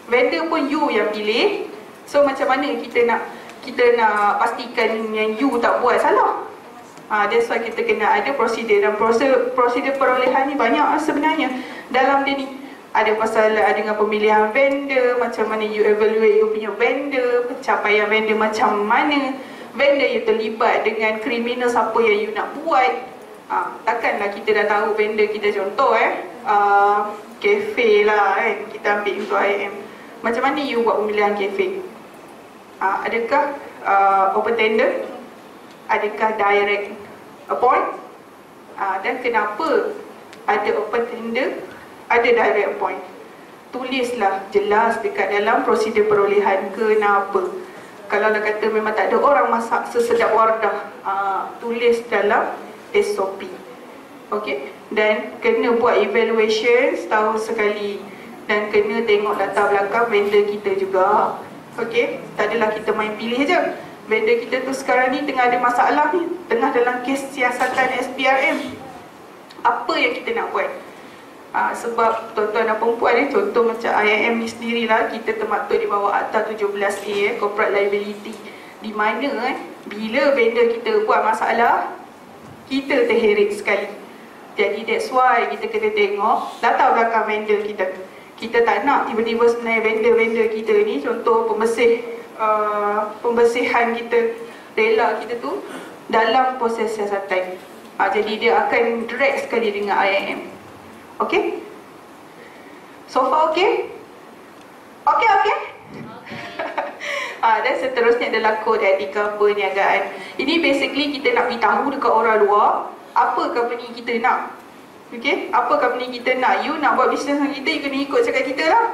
vendor pun you yang pilih. So macam mana kita nak pastikan yang you tak buat salah? That's why kita kena ada prosedur. Dan prosedur perolehan ni banyak sebenarnya. Dalam dia ni ada pasal dengan pemilihan vendor, macam mana you evaluate you punya vendor, pencapaian vendor macam mana, vendor you terlibat dengan kriminal siapa yang you nak buat. Takkanlah kita dah tahu vendor kita, contoh kafe lah kan, kita ambil untuk IM. Macam mana you buat pemilihan kafe? Adakah open tender? Adakah direct appoint? Dan kenapa ada open tender, ada direct appoint? Tulislah jelas dekat dalam prosedur perolehan kenapa. Kalau nak kata memang tak ada orang masak sesedap Wardah, tulis dalam SOP. Okey, dan kena buat evaluation setahun sekali. Dan kena tengok latar belakang vendor kita juga. Okey, tak adalah kita main pilih je. Vendor kita tu sekarang ni tengah ada masalah ni, tengah dalam kes siasatan SPRM. Apa yang kita nak buat? Sebab tuan-tuan dan perempuan ni, contoh macam IIM ni sendirilah, kita termaktub di bawah Akta 17A, Corporate Liability. Di mana bila vendor kita buat masalah, kita terheret sekali. Jadi that's why kita kena tengok latar belakang vendor kita. Kita tak nak tiba-tiba sebenarnya vendor-vendor kita ni, contoh pembersihan kita, rela kita tu dalam proses siasatan. Jadi dia akan drag sekali dengan IIM. Okey? So far okey? Okey? Dan seterusnya adalah kod etika perniagaan. Ini basically kita nak beritahu dekat orang luar apa company kita nak. Okey? Apa company kita nak. You nak buat bisnes dengan kita, you kena ikut cakap kita lah.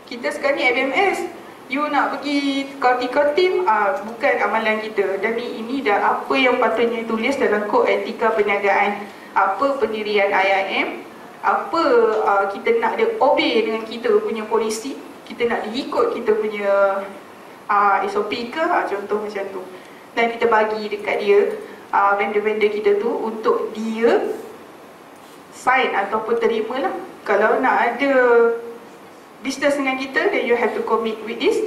Kita sekarang ni ABMS. You nak pergi kau-tim, bukan amalan kita. Dan ini dah apa yang patutnya tulis dalam kod etika perniagaan. Apa pendirian IIM, apa kita nak dia obey dengan kita punya polisi, kita nak diikut kita punya SOP ke, contoh macam tu. Dan kita bagi dekat dia, vendor-vendor kita tu, untuk dia sign ataupun terima lah. Kalau nak ada business dengan kita, then you have to commit with this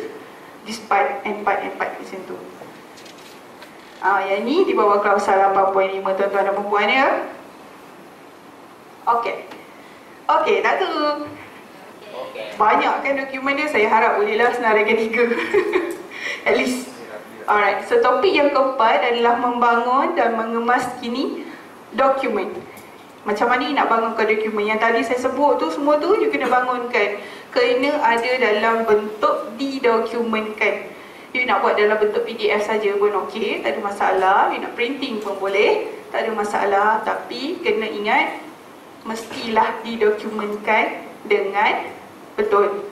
part and part macam tu. Yang ni di bawah klausul 8.5 tuan-tuan dan perempuan ya. Okey, dah tu. Okey. Banyak kan dokumen dia, saya harap bolehlah senaraikan 3. At least. Alright, so topik yang keempat adalah membangun dan mengemas kini dokumen. Macam mana nak bangunkan dokumen? Yang tadi saya sebut tu, semua tu you kena bangunkan. Kena ada dalam bentuk didokumenkan. You nak buat dalam bentuk PDF saja pun okey, tak ada masalah. You nak printing pun boleh, tak ada masalah. Tapi kena ingat, mestilah didokumenkan dengan betul.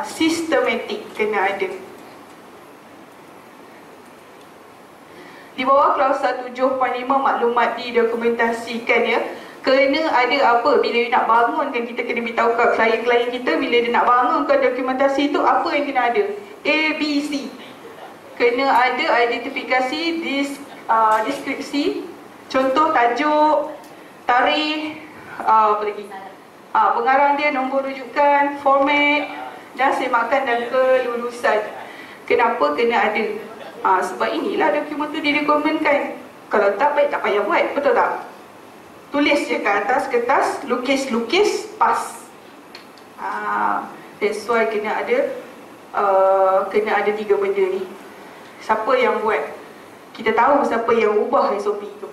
Sistematik kena ada. Di bawah klausa 7.5 maklumat didokumentasikan ya. Kena ada apa? Bila you nak bangunkan, kita kena beritahu kat klien-klien kita bila dia nak bangunkan dokumentasi tu, apa yang kena ada? A, B, C. Kena ada identifikasi, deskripsi, contoh tajuk, tarikh, apa lagi? Pengarang dia, nombor rujukan, format, dan semakan dan kelulusan. Kenapa kena ada? Sebab inilah dokumen tu didokumenkan. Kalau tak, baik tak payah buat, betul tak? Tulis je kat atas kertas, lukis-lukis, pas. That's why kena ada 3 benda ni. Siapa yang buat? Kita tahu siapa yang ubah SOP itu.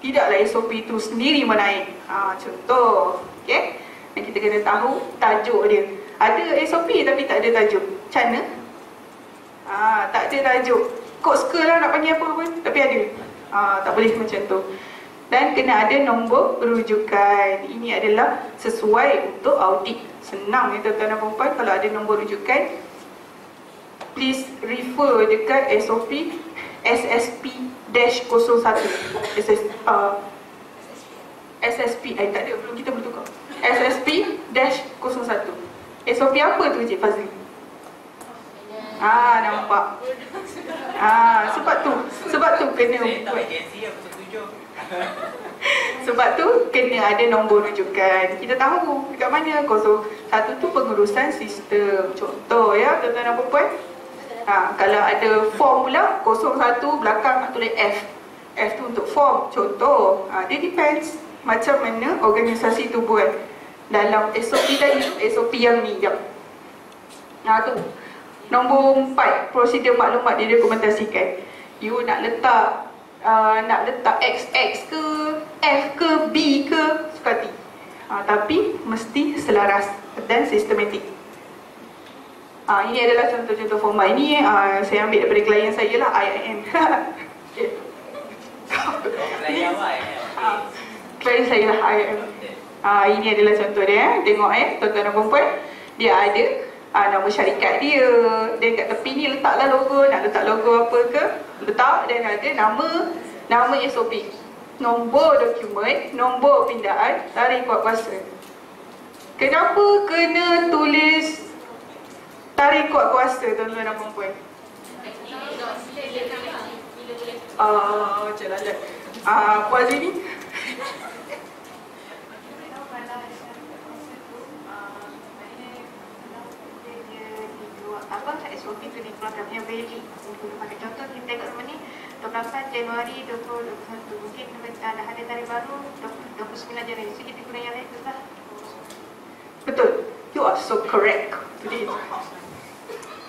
Tidaklah SOP itu sendiri menaik. Contoh, okay? Dan kita kena tahu tajuk dia. Ada SOP tapi tak ada tajuk. Macam mana? Tak ada tajuk. Kod skill lah nak panggil apa pun, tapi ada. Tak boleh macam tu. Dan kena ada nombor rujukan. Ini adalah sesuai untuk audit. Senang ya tuan-tuan dan puan-puan. Kalau ada nombor rujukan, please refer dekat SOP SSP-01. SSP, tak ada, belum, kita boleh tukar. SSP-01. SOP apa tu Cik Fazli? Nampak. Sebab tu kena buat. Sebab tu kena ada nombor rujukan. Kita tahu dekat mana. 01 tu pengurusan sistem. Contoh ya tuan-tuan dan puan-puan. Kalau ada form pula, 01 belakang nak tulis F. F tu untuk form. Contoh. Dia depends macam mana organisasi tu buat. Dalam SOP tadi tu, SOP yang ni jap. Tu. Nombor 4, prosedur maklumat didokumentasikan. You nak letak XX ke, F ke, B ke, suka hati. Tapi mesti selaras dan sistematik. Ini adalah contoh-contoh format. Ini saya ambil daripada klien saya lah, IIM. Klien saya lah, IIM. Ini adalah contoh dia. Tengok tuan-tuan dan puan-puan. Dia ada nama syarikat dia. Dan kat tepi ni letaklah logo. Nak letak logo apa ke, letak. Dan ada nama SOP, nombor dokumen, nombor pindaan, tarikh kuat kuasa. Kenapa kena tulis tarikh kuat kuasa tuan-tuan dan puan-puan? Macam lalat. Puan Azri ni SOP tu dikeluarkan yang valid. Pada contoh kita tengok sama ni 28 Januari 2021. Mungkin dah ada tarikh baru 29 Januari. So kita guna yang lain tu lah. Betul. You are so correct today.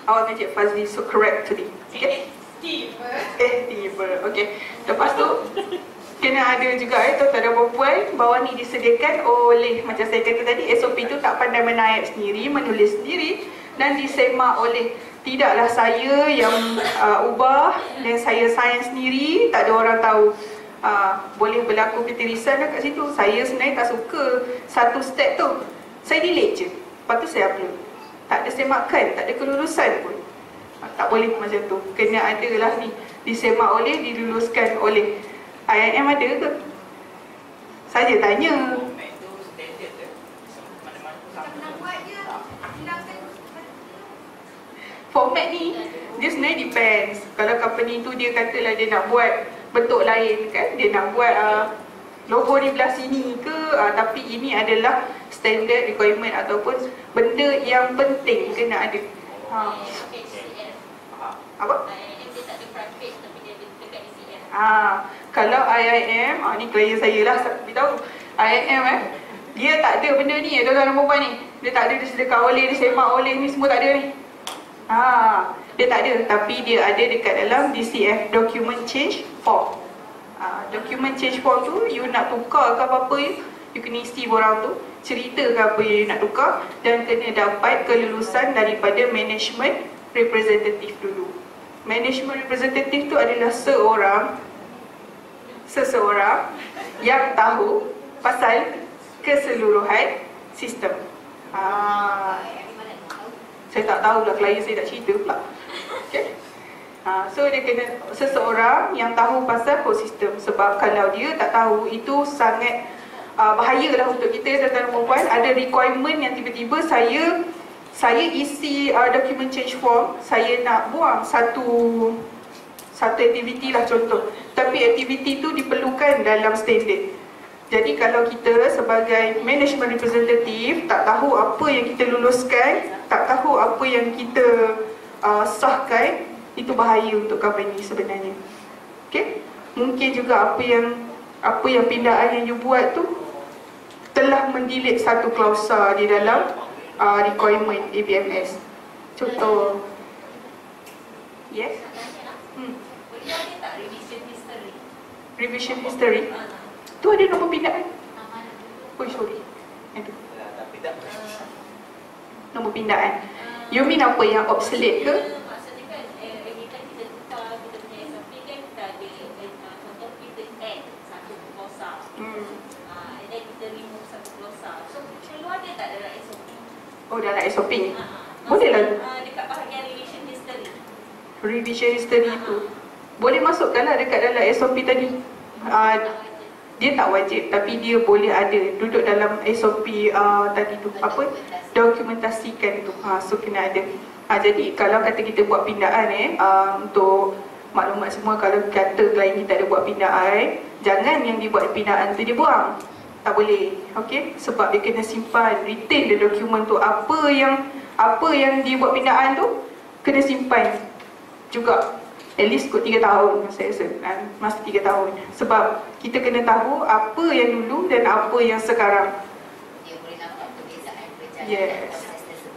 Awak Encik Fazli so correct today. Okay? Tiba. Okay. Lepas tu kena ada juga tuan-tuan dan puan-puan, bawah ni disediakan oleh, macam saya kata tadi, SOP tu tak pandai menaip sendiri, menulis sendiri dan disemak oleh, tidaklah saya yang ubah dan saya sign sendiri, tak ada orang tahu. Boleh berlaku ketirisan kat situ. Saya sebenarnya tak suka satu step tu, saya delete je, lepas tu saya upload. Tak ada semakan, tak ada kelulusan pun. Tak boleh macam tu. Kena ada lah ni, disemak oleh, diluluskan oleh. IIM ada ke? Saya tanya. Format ni dia sebenarnya depends. Kalau company tu dia katalah dia nak buat bentuk lain kan, dia nak buat logo di belah sini ke, tapi ini adalah standard requirement ataupun benda yang penting kena ada. Apa? Kalau IIM, ni klien saya lah, beritahu IIM Dia tak ada benda ni, tuan-tuan dan puan ni. Dia tak ada, dia sedekah oleh, dia semak oleh, ni semua tak ada ni. Dia tak ada, tapi dia ada dekat dalam DCF, Document Change Form. Document Change Form tu, you nak tukar ke apa-apa, you kena isi borang tu, cerita ke apa yang you nak tukar, dan kena dapat kelulusan daripada Management Representative dulu. Management Representative tu adalah seseorang yang tahu pasal keseluruhan sistem. Saya tak tahulah, klien saya tak cerita pula. Okay? So dia kena seseorang yang tahu pasal whole system. Sebab kalau dia tak tahu, itu sangat bahayalah untuk kita, tuan-tuan dan puan. Ada requirement yang tiba-tiba saya isi document change form, saya nak buang satu aktiviti lah contoh, tapi aktiviti tu diperlukan dalam standard. Jadi kalau kita sebagai management representative tak tahu apa yang kita luluskan, tak tahu apa yang kita sahkan, itu bahaya untuk company sebenarnya. Okay? Mungkin juga apa yang pindaan yang you buat tu telah mendelete satu klausa di dalam requirement ABMS. Contoh. Yes? Boleh ada tak revision history? Revision history? Tu ada nombor pindaan? Oh, sorry. Ada. Tapi tak Nombor pindaan. You mean apa yang obsolete ke? Maksudnya kan, anytime kita tukar kita punya SOP kan, kita ada contoh kita add satu klausa. And then kita remove satu klausa. So, perlu ada tak dalam SOP? Oh, dalam SOP. Boleh lah. Dekat bahagian revision history. Revision history tu boleh masukkanlah dekat dalam SOP tadi. Dia tak wajib, tapi dia boleh ada duduk dalam SOP tadi tu, apa, dokumentasikan tu. So kena ada. Jadi kalau kata kita buat pindaan untuk maklumat semua, kalau kata klien kita ada buat pindaan, jangan yang dibuat pindaan tu dia buang. Tak boleh. Okey, sebab dia kena simpan, retain the dokumen tu. Apa yang dia buat pindaan tu kena simpan juga. At least kot 3 tahun, saya rasa. Masa 3 tahun. Sebab kita kena tahu apa yang dulu dan apa yang sekarang. Dia boleh nampak perbezaan perjalanan Yes. proses tersebut.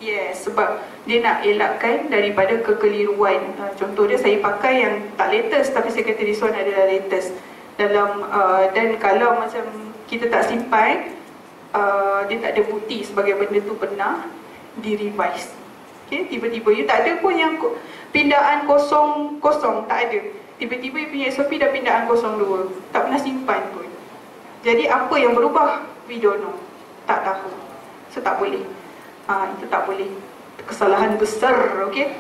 Yes, sebab dia nak elakkan daripada kekeliruan. Contoh dia, saya pakai yang tak latest, tapi saya kata this one adalah latest. Dan kalau macam kita tak simpan, dia tak ada bukti sebagai benda tu pernah di-revise. Okay, tiba-tiba you tak ada pun yang pindaan kosong, tak ada. Tiba-tiba you punya SOP dah pindaan 02, tak pernah simpan pun. Jadi apa yang berubah? We don't know. Tak tahu. So tak boleh. Itu tak boleh. Kesalahan besar, okey?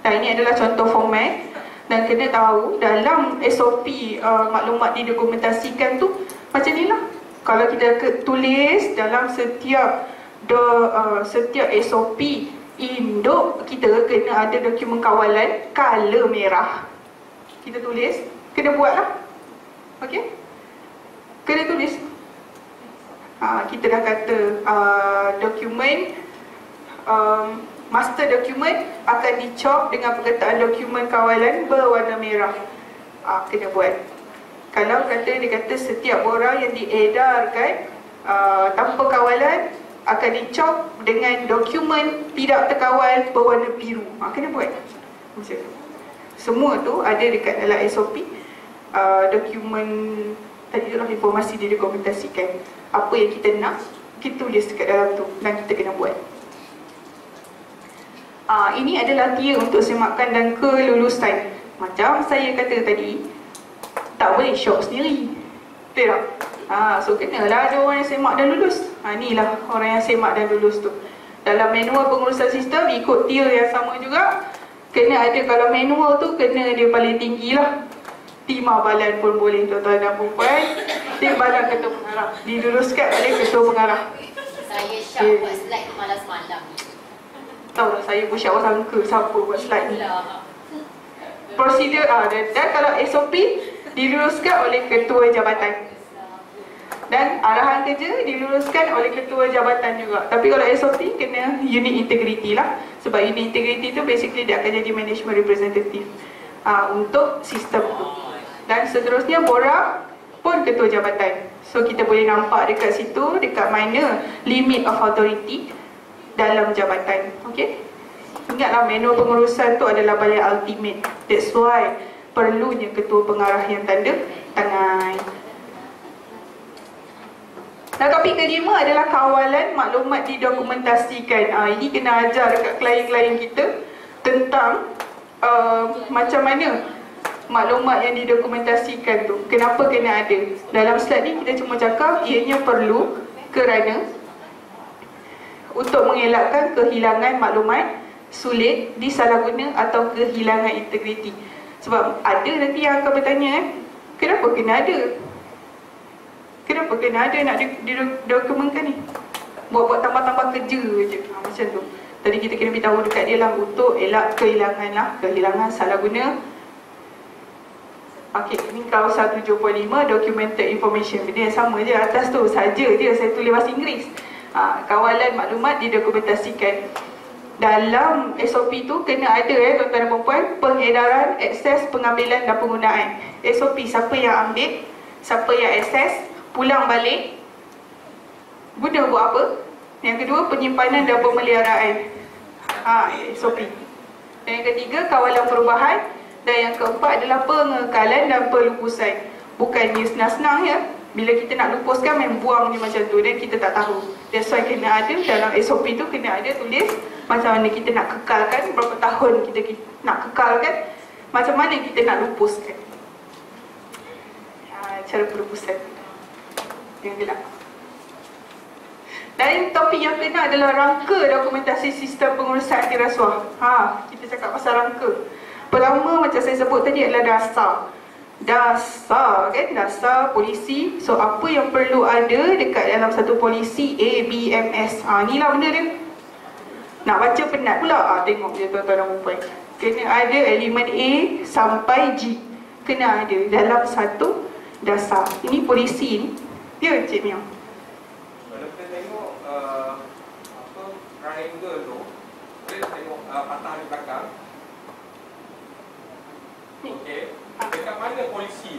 Ini adalah contoh format. Dan kena tahu dalam SOP maklumat didokumentasikan tu macam ni lah. Kalau kita tulis dalam setiap SOP induk, kita kena ada dokumen kawalan color merah. Kita tulis, kena buat lah. Okey? Kena tulis. Kita dah kata dokumen master dokumen akan dicop dengan penyertaan dokumen kawalan berwarna merah. Kena buat. Kalau dia kata setiap orang yang diedarkan tanpa kawalan akan dicop dengan dokumen tidak terkawal berwarna biru. Kena buat. Macam tu. Semua tu ada dekat dalam SOP. Dokumen tadi itulah informasi didokumentasikan. Apa yang kita nak, kita tulis dekat dalam tu dan kita kena buat. Ini adalah tier untuk semakan dan kelulusan. Macam saya kata tadi, tak boleh shock sendiri. Betul tak? So kenalah ada orang yang semak dan lulus. Inilah orang yang semak dan lulus tu. Dalam manual pengurusan sistem ikut tier yang sama juga. Kena ada, kalau manual tu kena dia paling tinggi lah. Timbalan pun boleh, tuan-tuan dan puan. Timbalan ketua pengarah. Diluluskan oleh ketua pengarah. Saya syak buat slide malas malam. Tahu lah, saya pun syak sangka siapa buat slide ni. Prosedur dan kalau SOP diluluskan oleh ketua jabatan. Dan arahan kerja diluluskan oleh ketua jabatan juga. Tapi kalau SOP kena unit integrity lah. Sebab unit integrity tu basically dia akan jadi management representative untuk sistem tu. Dan seterusnya borang pun ketua jabatan. So kita boleh nampak dekat situ, dekat mana limit of authority dalam jabatan. Okey? Ingatlah manual pengurusan tu adalah paling ultimate. That's why perlunya ketua pengarah yang tanda tangan. Dan topik kelima adalah kawalan maklumat didokumentasikan. Ini kena ajar dekat klien-klien kita tentang macam mana maklumat yang didokumentasikan tu. Kenapa kena ada? Dalam slide ni kita cuma cakap ianya perlu kerana untuk mengelakkan kehilangan maklumat, sulit disalahguna atau kehilangan integriti. Sebab ada nanti yang akan bertanya, kenapa kena ada? Kenapa kena ada nak didokumentkan ni? Buat-buat tambah-tambah kerja je. Macam tu. Tadi kita kena beritahu dekat dia lah untuk elak kehilangan lah. Kehilangan salah guna. Okey, ini klausa 7.5 documented information. Benda yang sama je atas tu. Saja je saya tulis bahasa Inggeris. Kawalan maklumat didokumentasikan. Dalam SOP tu kena ada tuan-tuan dan puan, pengedaran, akses, pengambilan dan penggunaan. SOP siapa yang ambil, siapa yang akses, pulang balik, guna buat apa? Yang kedua, penyimpanan dan pemeliharaan. SOP. Dan yang ketiga, kawalan perubahan. Dan yang keempat adalah pengekalan dan pelupusan. Bukannya senang-senang ya. Bila kita nak lupuskan, main buang je macam tu. Dan kita tak tahu. That's why kena ada, dalam SOP tu kena ada tulis macam mana kita nak kekalkan, berapa tahun kita nak kekalkan, macam mana kita nak lupuskan. Cara pelupusan. Yang gelap. Dan topik yang kena adalah rangka dokumentasi sistem pengurusan anti rasuah. Kita cakap pasal rangka. Pertama macam saya sebut tadi adalah dasar. Dasar kan, dasar polisi. So apa yang perlu ada dekat dalam satu polisi, ABMS. Inilah benda dia. Nak baca penat pula. Tengok je tuan-tuan dan puan. Kena ada elemen A sampai G. Kena ada dalam satu dasar. Ini polisi ni. Ya Cik Mia. Kalau kita tengok triangle tu, kita tengok patah di belakang. Okey. Dekat mana polisi?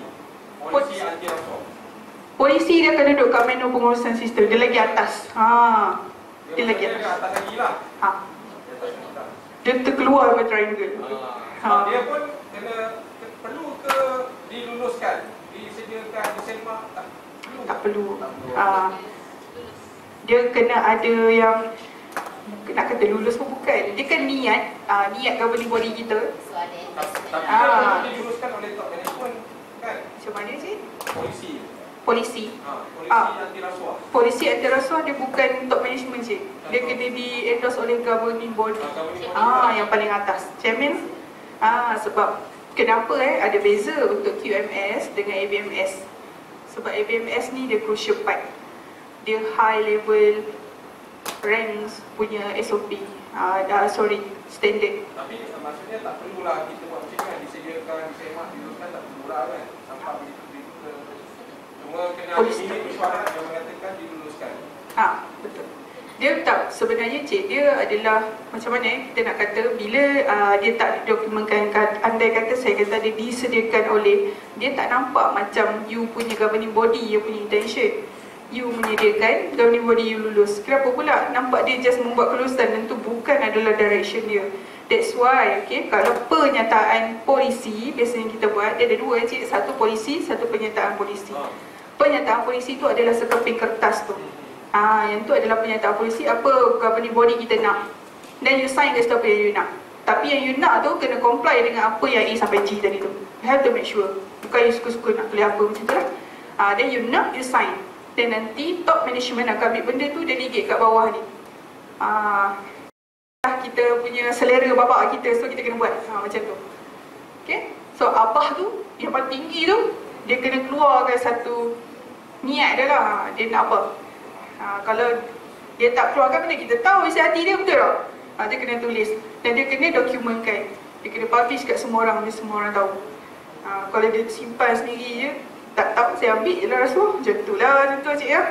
Polisi anti rasuah. Polisi dia akan duduk kat menu pengurusan sistem. Dia lagi atas. Dia lagi atas. Dia atas lagi lah. Dia terkeluar dari triangle. Dia pun kena perlu ke diluluskan, disediakan, disemak, tak perlu. Dia kena ada yang nak kata lulus pun bukan. Dia kan niat, niat governing body kita. tapi dia perlu diluluskan oleh top management kan? Macam mana Cik? Polisi. Polisi. Polisi anti rasuah. Polisi anti rasuah dia bukan top management Cik. Dia kena di-endorse oleh governing body. Yang paling atas. Chairman. Sebab kenapa ada beza untuk QMS dengan ABMS. Sebab ABMS ni dia crucial part. Dia high level ranks punya SOP. Standard. Tapi maksudnya tak perlulah kita buat macam ni, disediakan, disemak, diluluskan, tak perlulah kan? Sampai begitu. Cuma kena ada minit mesyuarat yang mengatakan diluluskan. Betul. Dia tak, sebenarnya Cik, dia adalah macam mana kita nak kata, bila dia tak dokumentkan, andai kata saya kata dia disediakan oleh, dia tak nampak macam you punya governing body, you punya intention. You menyediakan, governing body you lulus. Kenapa pula? Nampak dia just membuat kelulusan dan tu bukan adalah direction dia. That's why, kalau pernyataan polisi, biasanya kita buat, dia ada dua Cik, satu polisi, satu pernyataan polisi. Pernyataan polisi tu adalah sekeping kertas tu. Yang tu adalah pernyataan polisi, apa governing body kita nak. Dan you sign kat situ apa yang you nak. Tapi yang you nak tu kena comply dengan apa yang A sampai G tadi tu. You have to make sure. Bukan you suka-suka nak tulis apa macam tu lah. Then you nak, you sign. Dan nanti top management akan ambil benda tu delegate kat bawah ni. Kita punya selera bapak kita, so kita kena buat macam tu. Okay? So abah tu, yang paling tinggi tu, dia kena keluarkan satu niat dia lah. Dia nak apa? Kalau dia tak keluarkan, mana kita tahu isi hati dia, betul tak? Dia kena tulis. Dan dia kena dokumentkan. Dia kena publish kat semua orang, dia semua orang tahu. Kalau dia simpan sendiri je, tak tahu, saya ambil je lah rasuah. Macam tu lah, contoh Cik ya.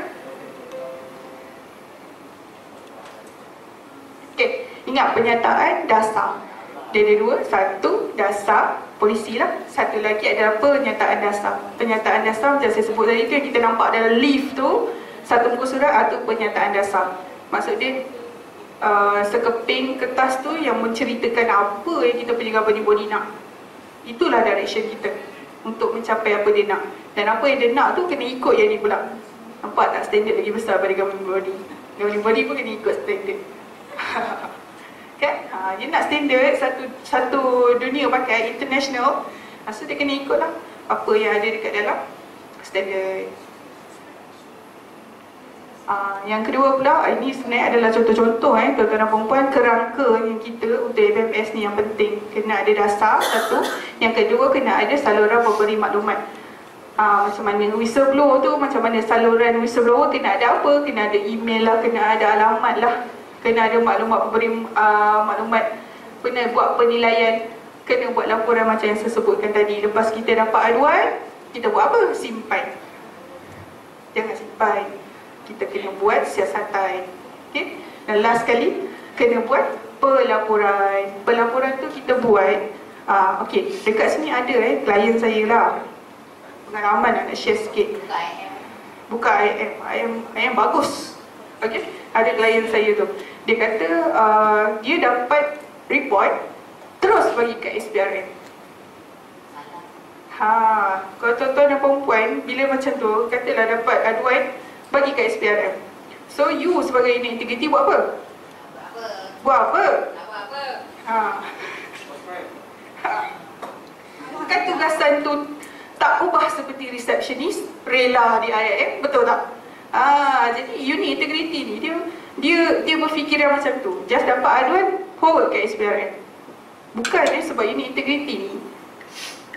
Okay, ingat pernyataan dasar. Dia ada dua. Satu, dasar. polisi lah. Satu lagi adalah pernyataan dasar. Pernyataan dasar macam saya sebut tadi tu yang kita nampak dalam lift tu, satu muka surat atau pernyataan dasar. Maksud dia sekeping kertas tu yang menceritakan apa yang kita punya governing body nak. Itulah direction kita untuk mencapai apa dia nak. Dan apa yang dia nak tu kena ikut yang ni pula. Nampak tak standard lagi besar pada governing body. Governing body pun kena ikut standard. Kan? Dia nak standard satu dunia pakai international. So dia kena ikut lah apa yang ada dekat dalam standard. Yang kedua pula, ini sebenarnya adalah contoh-contoh tuan-tuan dan perempuan, kerangka yang kita untuk FMS ni yang penting. Kena ada dasar, satu. Yang kedua, kena ada saluran pemberi maklumat. Macam mana whistleblower tu, macam mana saluran whistleblower, kena ada apa? Kena ada email lah, kena ada alamat lah, kena ada maklumat pemberi maklumat, kena buat penilaian, kena buat laporan macam yang saya sebutkan tadi. Lepas kita dapat aduan, kita buat apa? Simpan. Jangan simpan. Kita kena buat siasatan. Okay? Dan last sekali, kena buat pelaporan. Pelaporan tu kita buat. Okay, dekat sini ada klien saya lah. Pengalaman nak share sikit. Buka IM bagus. Okay, ada klien saya tu. Dia kata dia dapat report terus bagi kat SPRM. Kalau tuan-tuan dan perempuan, bila macam tu, katalah dapat aduan, bagi kat SPRM. So you sebagai unit integriti buat apa? Buat apa? Kan tugasan tu tak ubah seperti receptionist, rela di IIM, betul tak? Jadi unit integriti ni dia berfikiran macam tu. Just dapat aduan, forward kat SPRM. Bukan sebab unit integriti ni,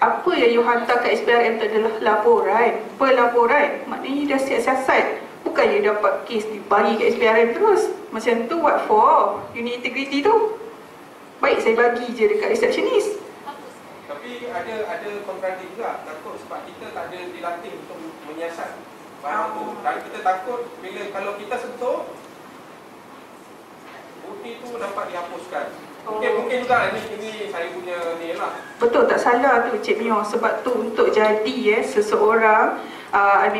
apa yang you hantar kat SPRM tu adalah laporan, pelaporan. Maknanya you dah siasat. Bukan you dapat kes dibagi kat SPRM terus. Macam tu what for? Unit integrity tu baik saya bagi je dekat receptionist. Tapi ada kontradik juga. Takut sebab kita tak ada dilatih untuk menyiasat barang tu. Dan kita takut bila kalau kita sentuh, bukti tu dapat dihapuskan. Mungkin juga ini saya punya ni lah. Betul, tak salah tu Cik Mio. Sebab tu untuk jadi seseorang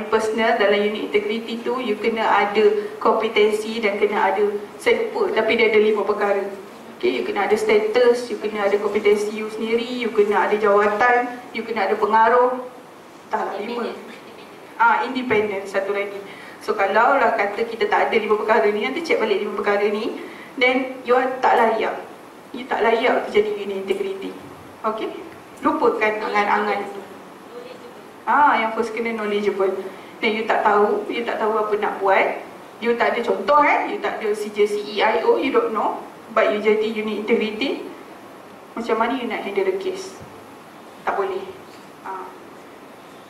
personal dalam unit integrity tu, you kena ada kompetensi dan kena ada, saya lupa, tapi dia ada 5 perkara. Okay, you kena ada status, you kena ada kompetensi you sendiri, you kena ada jawatan, you kena ada pengaruh. Tak lah 5. Independent satu lagi. So kalau lah kata kita tak ada 5 perkara ni, nanti cek balik 5 perkara ni, then you tak layak. You tak layak jadi unit integrity. Okay? Lupakan angan-angan tu. Yang first kena knowledgeable. Dan you tak tahu apa nak buat. You tak ada contoh you tak ada CJCEIO, you don't know. But you jadi unit integrity, macam mana you nak handle the case? Tak boleh.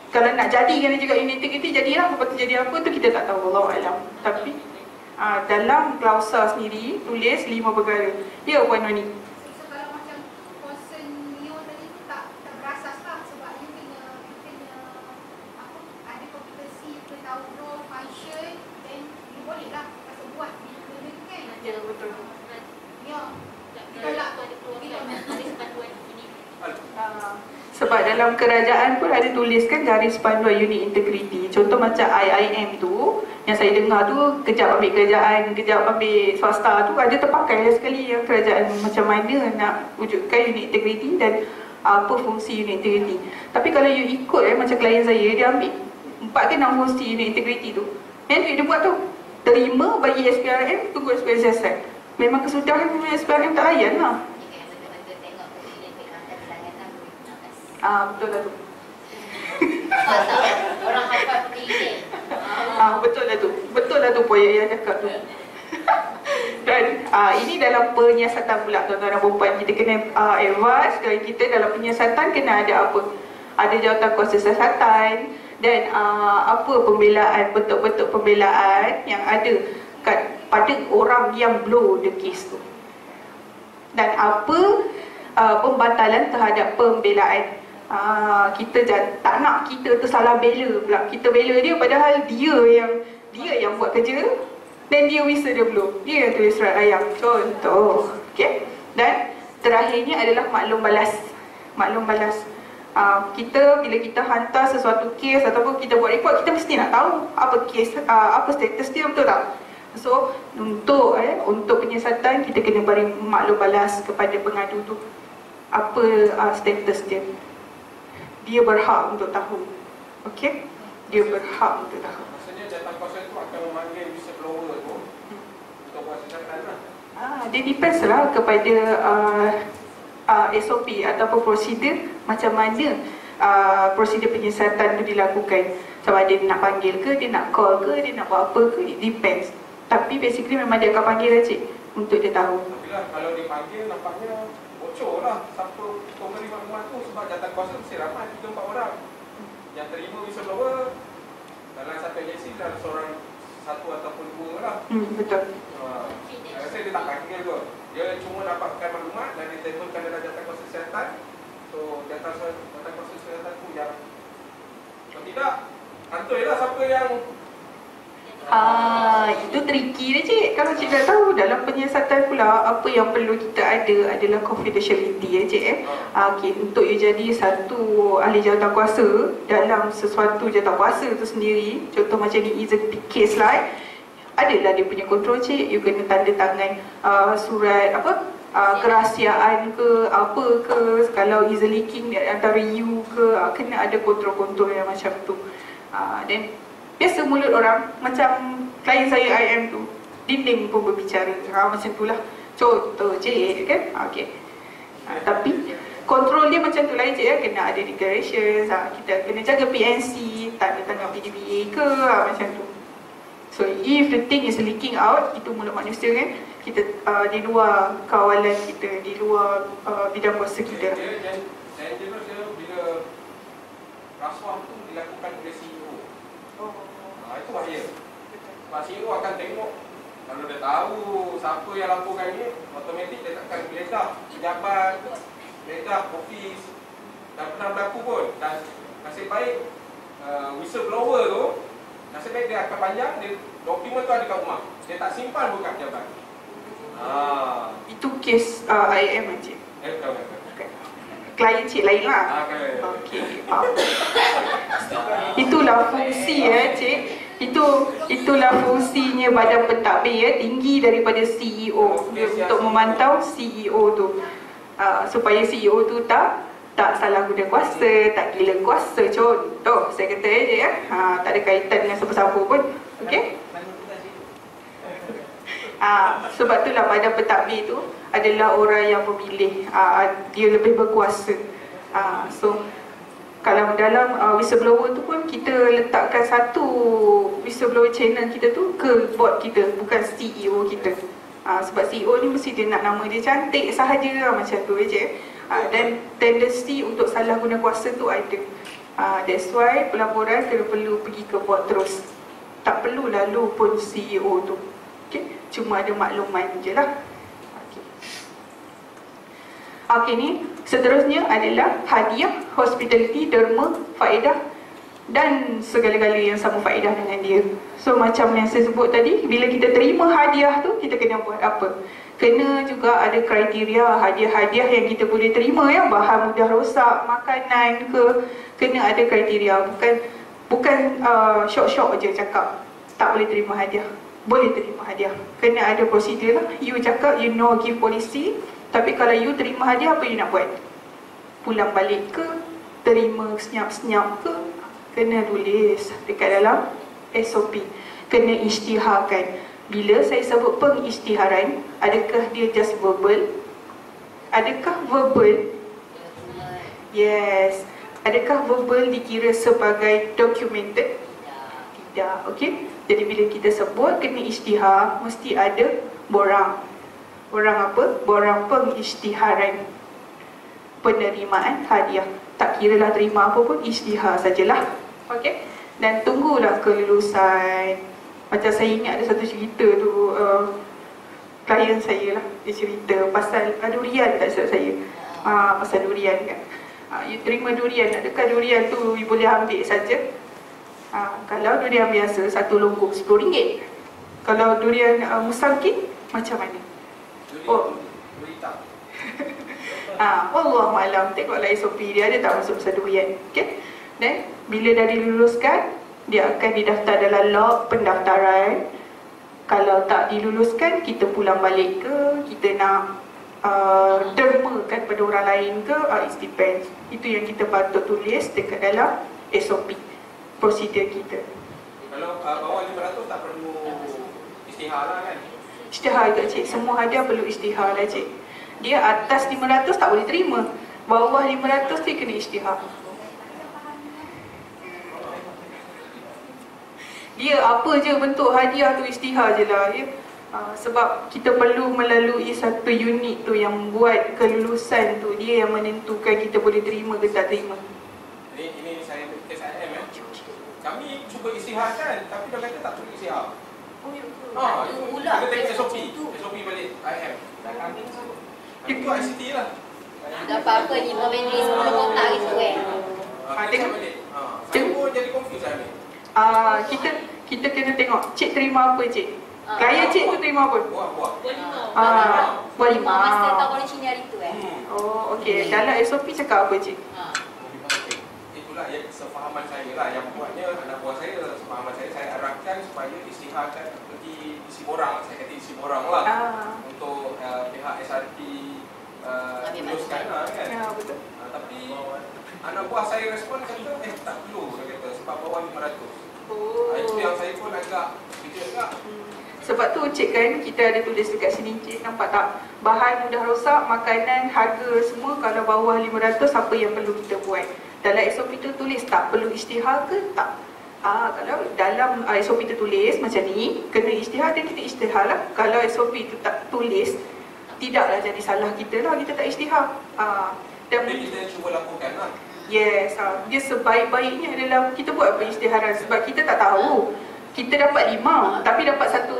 Kalau nak jadi kena juga unit integrity, jadilah. Lepas tu jadi apa tu kita tak tahu, Wallahualam. Tapi dalam klausa sendiri tulis 5 perkara. Ya, Puan Noni. So kalau macam concern Mio tadi tu tak berasas lah, sebab you kena ada kompetensi, you kena tahu role, function, then you boleh lah rasa buat benda tu kan. Ya, betul. Mio, tolak tu ada program, ada sepanduan ini. Sebab dalam kerajaan pun ada tuliskan garis panduan unit integrity. Contoh macam IIM tu, yang saya dengar tu, kejap ambil kerajaan, kejap ambil swasta tu, ada terpakai sekali yang kerajaan macam mana nak wujudkan unit integrity dan apa fungsi unit integrity. Tapi kalau you ikut macam klien saya, dia ambil 4 ke 6 fungsi unit integrity tu. Yang dia buat tu, terima bagi SPRM, tunggu SPRM siasat. Memang kesudahan SPRM tak layan lah. Betul lah tu. Orang hafal pakai email. Betul lah tu poin yang cakap tu. Dan ini dalam penyiasatan pula tuan-tuan dan perempuan. Kita kena advance dan kita dalam penyiasatan kena ada apa? Ada jawatan kuasa siasatan dan apa pembelaan, bentuk-bentuk pembelaan yang ada pada orang yang blow the case tu. Dan apa pembatalan terhadap pembelaan. Kita tak nak kita tersalah bela pula. Kita bela dia padahal dia yang buat kerja dan dia whistleblower. Dia yang tulis surat layak. Contoh. Okay? Dan terakhirnya adalah maklum balas. maklum balas. Kita bila kita hantar sesuatu kes ataupun kita buat report, kita mesti nak tahu apa kes, apa status dia, betul tak? So untuk penyiasatan kita kena beri maklum balas kepada pengadu tu apa status dia. Dia berhak untuk tahu. Okey? Dia berhak untuk tahu. Maksudnya jawatan tu akan memanggil whistleblower tu untuk buat siasatan lah. Dia depends lah kepada SOP ataupun prosedur macam mana prosedur penyiasatan tu dilakukan. Sama ada dia nak panggil ke, dia nak call ke, dia nak buat apa ke, it depends. Tapi basically memang dia akan panggil lah cik untuk dia tahu. Tapi lah kalau dipanggil nampaknya bocor lah siapa pemberi maklumat tu, sebab jawatan kuasa mesti ramai 3-4 orang yang terima whistleblower. Dalam satu agensi ada seorang, satu ataupun 2 lah. Betul. Saya rasa dia tak panggil kot. Dia cuma dapatkan maklumat dan ditembulkan dalam jawatan kuasa kesihatan. So jawatan kuasa kesihatan tu yang kalau tidak, kantoi lah siapa yang itu tricky dia cik. Kalau cik dah tahu dalam penyiasatan pula, apa yang perlu kita ada adalah confidentiality ya cik. Okay, untuk you jadi satu ahli jawatan kuasa dalam sesuatu jawatan kuasa tu sendiri, contoh macam ni is a big case lah, adalah dia punya kontrol cik. You kena tanda tangan surat kerahsiaan ke apa ke, kalau is a leaking antara you ke, kena ada kontrol-kontrol yang macam tu. Dan biasa mulut orang macam klien saya IM tu, dinding pun berbicara, macam tu lah contoh cik kan. Okay. Tapi kontrol dia macam tu lah cik ya, kena ada declarations, kita kena jaga PNC, tanda tangan PDBA ke, macam tu. So if the thing is leaking out, itu mulut manusia kan, kita di luar kawalan kita, di luar bidang kuasa kita. Saya bila rasuah tu dilakukan oleh CEO, itu bahaya. Sebab CEO akan tengok, kalau dia tahu siapa yang laporkan ni, automatik dia takkan geledah pejabat, geledah office. Dan pernah berlaku pun. Dan nasib baik whistleblower tu, nasib baik dia akan panjang, dokumen tu ada kat rumah, dia tak simpan bukan pejabat. Itu kes IM cik. Klien cik lain lah. Okey, faham. Itulah fungsi cik. Itulah fungsinya badan pentadbir tinggi daripada CEO untuk memantau CEO tu. Supaya CEO tu tak salah guna kuasa, tak gila kuasa. Contoh saya kata je tak ada kaitan dengan siapa-siapa pun. Okey? Sebab itulah badan pentadbir tu adalah orang yang memilih, dia lebih berkuasa. So kalau dalam whistleblower tu pun kita letakkan satu whistleblower channel kita tu ke board kita, bukan CEO kita. Sebab CEO ni mesti dia nak nama dia cantik sahaja macam tu je. Dan tendensi untuk salah guna kuasa tu ada. That's why pelaporan perlu pergi ke board terus. Tak perlu lalu pun CEO tu. Okay? Cuma ada makluman je lah. Okey, ni seterusnya adalah hadiah, hospitality, derma, faedah dan segala-gala yang sama faedah dengan dia. So macam yang saya sebut tadi, bila kita terima hadiah tu, kita kena buat apa? Kena juga ada kriteria hadiah-hadiah yang kita boleh terima ya, bahan mudah rosak, makanan ke, kena ada kriteria. Bukan syok-syok je cakap tak boleh terima hadiah. Boleh terima hadiah. Kena ada prosedur lah. You cakap you no give policy, tapi kalau you terima hadiah, apa you nak buat? Pulang balik ke? Terima senyap-senyap ke? Kena tulis dekat dalam SOP. Kena isytiharkan. Bila saya sebut pengisytiharan, adakah dia just verbal? Adakah verbal? Yes. Adakah verbal dikira sebagai documented? Tidak. Okey. Jadi bila kita sebut kena isytihar, mesti ada borang. Borang apa? Borang pengisytiharan penerimaan hadiah. Tak kiralah terima apa pun, isytihar sajalah. Okey. Dan tunggulah kelulusan. Macam saya ingat ada satu cerita tu, klien saya lah, dia cerita pasal durian tak silap saya. Pasal durian kan. You terima durian, adakah durian tu you boleh ambil saja? Kalau durian biasa, satu longgok RM10. Kalau durian musangking, macam mana? Wallahu alam, tengoklah SOP dia ada tak masuk besar durian. Okey. Dan bila dah diluluskan, dia akan didaftar dalam log pendaftaran. Kalau tak diluluskan, kita pulang balik ke, kita nak dermakan pada orang lain ke, it depends. Itu yang kita patut tulis dekat dalam SOP prosedur kita. Kalau bawah 500 tak perlu isytihar lah kan? Isytihar juga cik, semua hadiah perlu isytihar lah cik. Dia atas 500 tak boleh terima, bawah 500 dia kena isytihar. Dia apa je bentuk hadiah tu isytihar je lah ya. Sebab kita perlu melalui satu unit tu yang buat kelulusan tu, dia yang menentukan kita boleh terima ke tak terima. Ini saya kes IM kami cuba isytiharkan tapi dia kata tak perlu isytihar. Itu kita tengok SOP balik IM. Dan kami sama. Itu ICT lah. Tak apa-apa 5 minit 10 kotak gitu Tengok balik. Saya pun jadi confused lah ni. Kita kena tengok cik terima apa cik. Gaya cik tu terima apa? Buah. Buah lima. Masa tahu boleh Cina hari tu Oh okey. Dalam SOP cakap apa cik? Itulah yang sefahaman saya lah. Yang buatnya anak buah saya, sefahaman saya arahkan supaya isytiharkan pergi isi borang. Saya kata isi borang lah. Untuk pihak SRT tuluskan lah kan. Ya betul. Tapi anak buah saya respon kata tak perlu. Dia kata sebab bawah 500. Itu yang saya pun agak kejut juga. Sebab tu cik kan kita ada tulis dekat sini cik, nampak tak? Bahan mudah rosak, makanan, harga semua kalau bawah 500 apa yang perlu kita buat. Dalam SOP tu tulis tak perlu isytihar ke tak? Kalau dalam SOP tu tulis macam ni, kena isytihar dan kita isytihar lah. Kalau SOP tu tak tulis, tidaklah jadi salah kita lah, kita tak isytihar. Dan kita cuba lakukan lah. Yes, dia sebaik-baiknya adalah kita buat apa isytiharan sebab kita tak tahu. Kita dapat 5 tapi dapat satu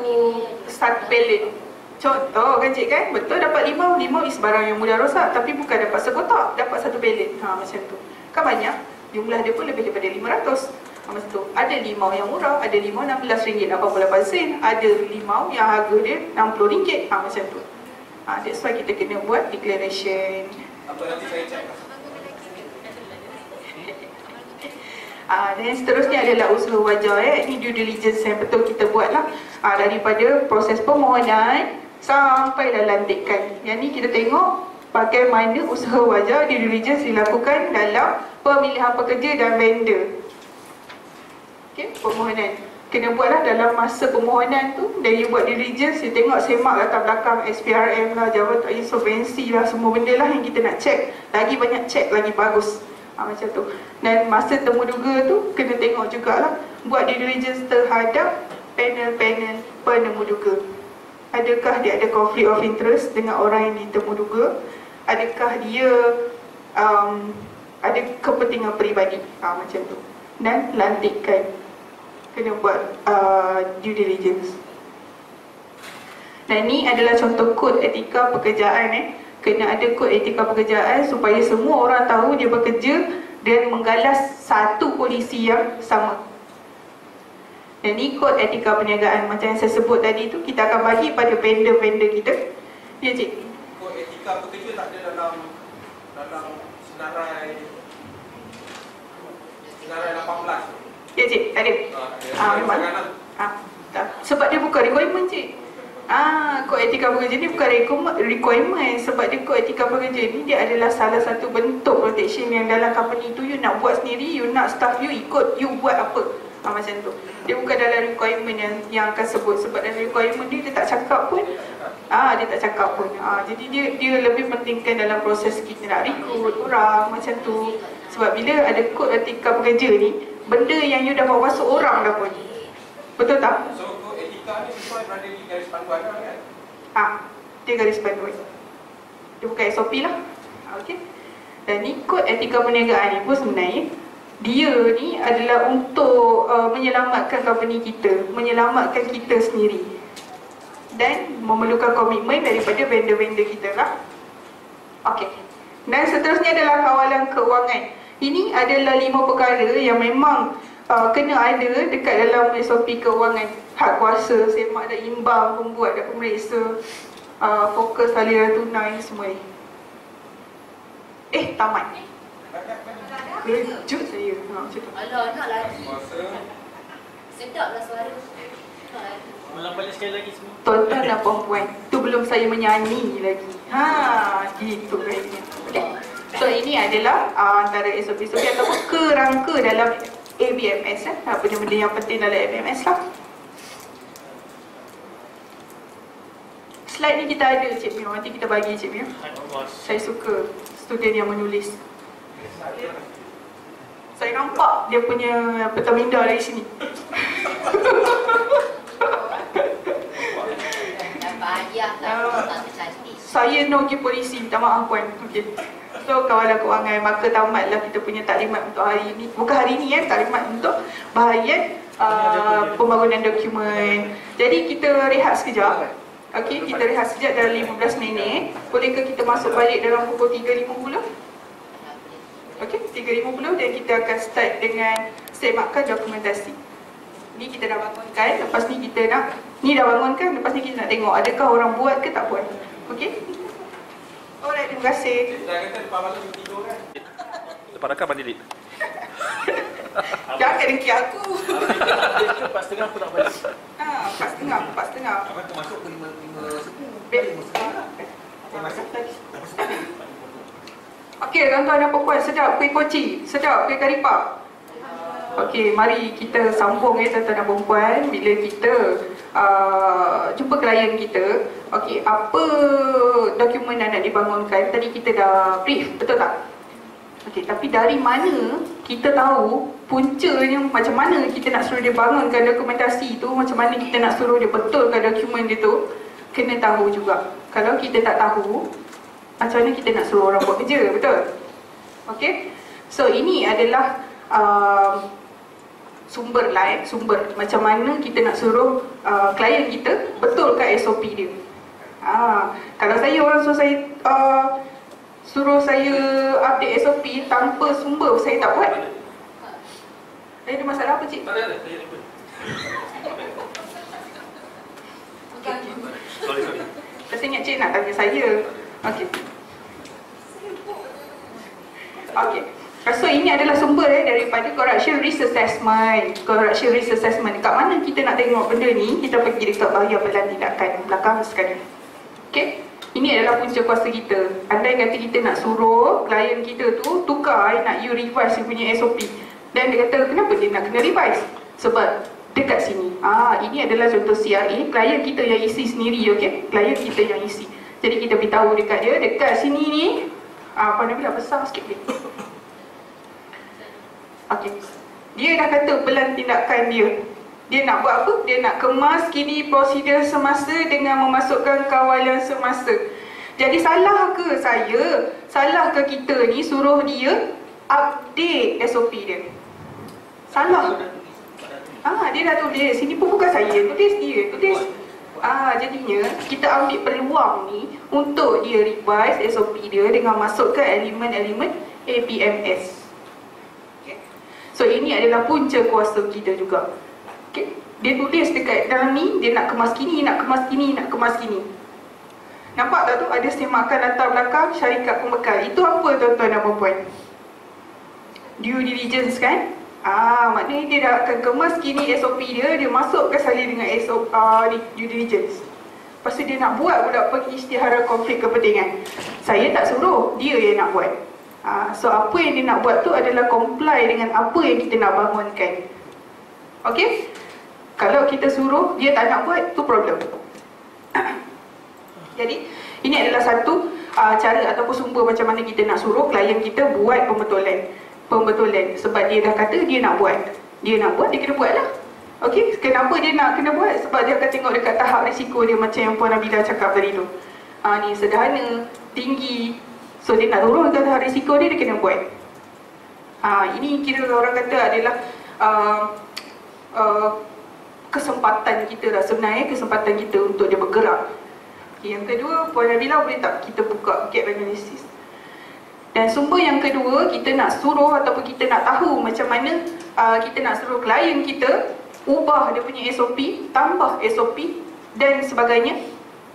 pallet. Contoh kan cik kan? Betul dapat 5 is barang yang mudah rosak tapi bukan dapat sekotak, dapat satu pallet. Macam tu. Kan banyak. Jumlah dia pun lebih daripada 500. Macam tu. Ada limau yang murah, ada limau RM16.88, ada limau yang harga dia RM60. Macam tu. That's why kita kena buat declaration. Apa nanti saya cek. Dan seterusnya adalah usaha wajar Ini due diligence yang betul kita buat lah. Daripada proses permohonan sampai dah lantikan. Yang ni kita tengok bagaimana usaha wajar due diligence dilakukan dalam pemilihan pekerja dan vendor. Okay, permohonan kena buatlah dalam masa permohonan tu. Dan you buat due diligence, you tengok semak latar belakang SPRM lah, jabatan insolvensi lah, semua benda lah yang kita nak check. Lagi banyak check, lagi bagus. Macam tu. Dan masa temu duga tu kena tengok jugalah, buat due diligence terhadap panel-panel penemu duga. Adakah dia ada conflict of interest dengan orang yang ditemu duga? Adakah dia ada kepentingan peribadi? Macam tu. Dan lantikan. Kena buat due diligence. Dan ni adalah contoh kod etika pekerjaan Kena ada kod etika pekerjaan supaya semua orang tahu dia bekerja dan menggalas satu polisi yang sama. Dan ni kod etika perniagaan macam yang saya sebut tadi tu, kita akan bagi pada vendor-vendor kita. Ya cik? Kod etika pekerja tak ada dalam senarai 18. Ya cik, ada. Memang. Sebab dia bukan requirement cik. Kod etika pekerja ni bukan requirement. Sebab dia kod etika pekerja ni dia adalah salah satu bentuk protection yang dalam company tu you nak buat sendiri, you nak staff you ikut, you buat apa. Macam tu. Dia bukan dalam requirement yang akan sebut. Sebab dalam requirement dia tak cakap pun. Dia tak cakap pun. Jadi dia lebih pentingkan dalam proses kita nak rekrut orang macam tu. Sebab bila ada kod etika pekerja ni, benda yang you dah bawa masuk orang dah pun. Betul tak? So kod etika ni sesuai berada di garis panduan kan? Dia garis panduan. Dia bukan SOP lah. Okey. Dan ni kod etika perniagaan ni pun sebenarnya dia ni adalah untuk menyelamatkan company kita, menyelamatkan kita sendiri. Dan memerlukan komitmen daripada vendor-vendor kita lah. Okey. Dan seterusnya adalah kawalan keuangan. Ini adalah 5 perkara yang memang kena ada dekat dalam SOP keuangan. Hak kuasa, semak dan imbang, pembuat dan pemeriksa, fokus aliran tunai, semua ni. Tamat. Kejut saya. Macam tu. Alah, nak lagi. Masa Sedaplah suara. Nak lagi. Ulang balik sekali lagi semua. Tuan-tuan dan puan-puan, tu belum saya menyanyi lagi. Gitu kayaknya. Okay. So ini adalah antara SOP-SOP ataupun kerangka dalam ABMS. Benda-benda yang penting dalam ABMS lah. Slide ni kita ada Cik Mio, nanti kita bagi Cik Mio. Saya suka student yang menulis. Saya nampak dia punya peta minda dari sini. Payah lah, tak tercantik. Saya no pergi polisi, minta maaf puan. Okay. So kawalan kewangan, maka tamatlah kita punya taklimat untuk hari ini. Bukan hari ini taklimat untuk bahagian pembangunan dokumen. Jadi kita rehat sekejap. Okey, kita rehat sekejap dalam 15 minit. Bolehkah kita masuk balik dalam pukul 3.50? Okey, 3.50 dan kita akan start dengan semakkan dokumentasi. Ni kita dah bangunkan, lepas ni kita nak, ni dah bangunkan, lepas ni kita nak tengok adakah orang buat ke tak buat. Okey? Alright, terima kasih. Kita kata lepas malam tidur kan? Lepas rakaman Didik. Jangan dengki aku. Itu 4.30 aku nak balik. 4.30. Apa tu masuk ke 5.10? Masuk lagi. Okey, tuan-tuan dan puan-puan, sedap kuih koci, sedap kuih karipap. Okey, mari kita sambung tuan-tuan dan puan-puan bila kita jumpa klien kita. Okey, apa dokumen yang nak dibangunkan? Tadi kita dah brief, betul tak? Okey, tapi dari mana kita tahu puncanya macam mana kita nak suruh dia bangunkan dokumentasi tu, macam mana kita nak suruh dia betulkan dokumen dia tu, kena tahu juga. Kalau kita tak tahu, macam mana kita nak suruh orang buat kerja, betul? Okey. So ini adalah sumber macam mana kita nak suruh klien kita betulkan SOP dia. Kalau saya orang suruh saya update SOP tanpa sumber, saya tak buat. Ada masalah apa, Cik? Tak ada, saya lupa. Sorry. Saya ingat Cik nak tanya saya. Okey. Okey. So ini adalah sumber daripada Corruption Risk Assessment. Corruption Risk Assessment. Kat mana kita nak tengok benda ni? Kita pergi dekat bahagian pelantikan belakang sekali. Okey. Ini adalah punca kuasa kita. Andai kata kita nak suruh klien kita tu tukar, nak you revise dia punya SOP. Dan dia kata, kenapa dia nak kena revise? Sebab dekat sini. Ini adalah contoh CRA. Klien kita yang isi sendiri, okey? Klien kita yang isi. Jadi kita beritahu dekat dia, dekat sini ni, apa nak bilang besar sikit ni. Okey. Dia dah kata pelan tindakan dia. Dia nak buat apa? Dia nak kemas kini prosedur semasa dengan memasukkan kawalan semasa. Jadi salah ke saya? Salah ke kita ni suruh dia update SOP dia? Salah. Dia dah tulis. Sini pun bukan saya tulis, dia tulis. Jadinya kita ambil peluang ni untuk dia revise SOP dia dengan masukkan elemen-elemen ABMS. Okay. So ini adalah punca kuasa kita juga. Okay. Dia tulis dekat dalam ni, dia nak kemas kini, nak kemas kini, nak kemas kini. Nampak tak tu ada semakan latar belakang syarikat pembekal. Itu apa tuan-tuan dan puan-puan? Due diligence kan? Maknanya dia dah akan kemas kini SOP dia, dia masukkan sekali dengan SOP due diligence. Lepas tu dia nak buat pula pengisytiharan konflik kepentingan. Saya tak suruh, dia yang nak buat. So apa yang dia nak buat tu adalah comply dengan apa yang kita nak bangunkan. Okey? Kalau kita suruh, dia tak nak buat, tu problem. Jadi, ini adalah satu cara ataupun sumber macam mana kita nak suruh klien kita buat pembetulan. Sebab dia dah kata dia nak buat. Dia nak buat, dia kena buat lah. Okey, kenapa dia nak kena buat? Sebab dia akan tengok dekat tahap risiko dia macam yang Puan Nabila cakap tadi tu. Ni sederhana, tinggi. So dia nak turunkan tahap risiko dia kena buat. Ini kira orang kata adalah kesempatan kita lah sebenarnya, kesempatan kita untuk dia bergerak. Okay, yang kedua, Puan Nabila boleh tak kita buka gap analysis? Dan sumber yang kedua, kita nak suruh ataupun kita nak tahu macam mana kita nak suruh klien kita ubah dia punya SOP, tambah SOP dan sebagainya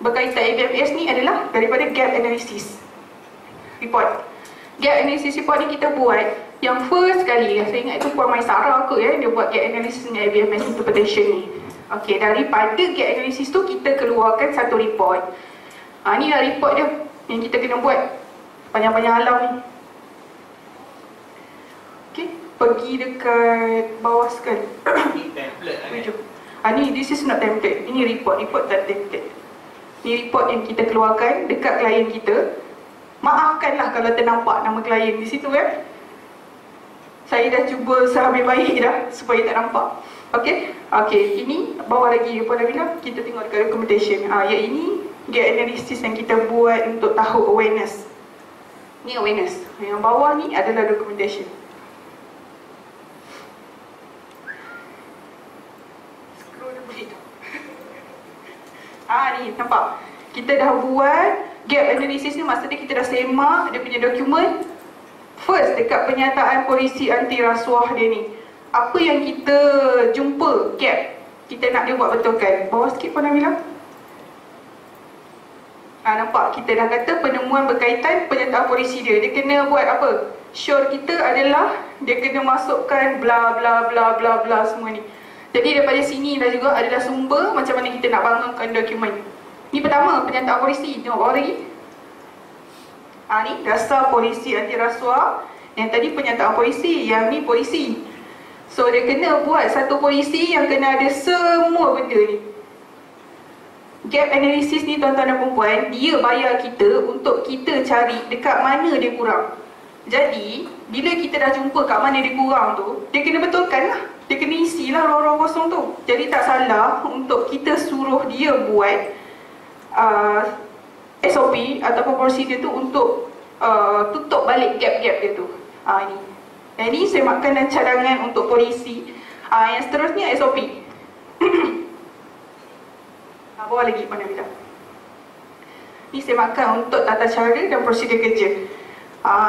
berkaitan ABMS ni adalah daripada gap analysis report. Gap analysis report ni kita buat yang first kali, saya ingat itu Puan Maisara ke dia buat gap analysis dengan ABMS interpretation ni. Okey, daripada gap analysis tu kita keluarkan satu report. Ni lah report dia yang kita kena buat panjang-panjang alam ni. Okey, pergi dekat bawah sekali. Template Ni this is not template. Ini report tak template. Ni report yang kita keluarkan dekat klien kita. Maafkanlah kalau ternampak nama klien di situ kan. Saya dah cuba sehabis baik dah supaya tak nampak. Okey, ini bawah lagi apa dah bilang, kita tengok dekat recommendation. Yang ini gap analysis yang kita buat untuk tahu awareness. Ni awareness. Yang bawah ni adalah recommendation. Scroll dulu tu. Ni nampak. Kita dah buat gap analysis ni, maksudnya kita dah semak dia punya dokumen. First, dekat pernyataan polisi anti rasuah dia ni, apa yang kita jumpa gap, kita nak dia buat betulkan. Bawah sikit pun dah bilang. Nampak, kita dah kata penemuan berkaitan pernyataan polisi dia. Dia kena buat apa? Sure kita adalah, dia kena masukkan bla bla bla bla bla semua ni. Jadi daripada sini dah juga adalah sumber macam mana kita nak bangunkan dokumen. Ni pertama, pernyataan polisi. Tengok bawah lagi. Ni dasar polisi anti rasuah. Yang tadi pernyataan polisi, yang ni polisi. So dia kena buat satu polisi yang kena ada semua benda ni. Gap analysis ni tuan-tuan dan perempuan, dia bayar kita untuk kita cari dekat mana dia kurang. Jadi bila kita dah jumpa kat mana dia kurang tu, dia kena betulkan lah. Dia kena isilah ruang-ruang kosong tu. Jadi tak salah untuk kita suruh dia buat SOP ataupun prosedur tu untuk tutup balik gap-gap dia tu. Ini. Ini semakan dan cadangan untuk polisi. Yang seterusnya SOP. Bawah lagi mana bilang. Ini semakan untuk tata cara dan prosedur kerja.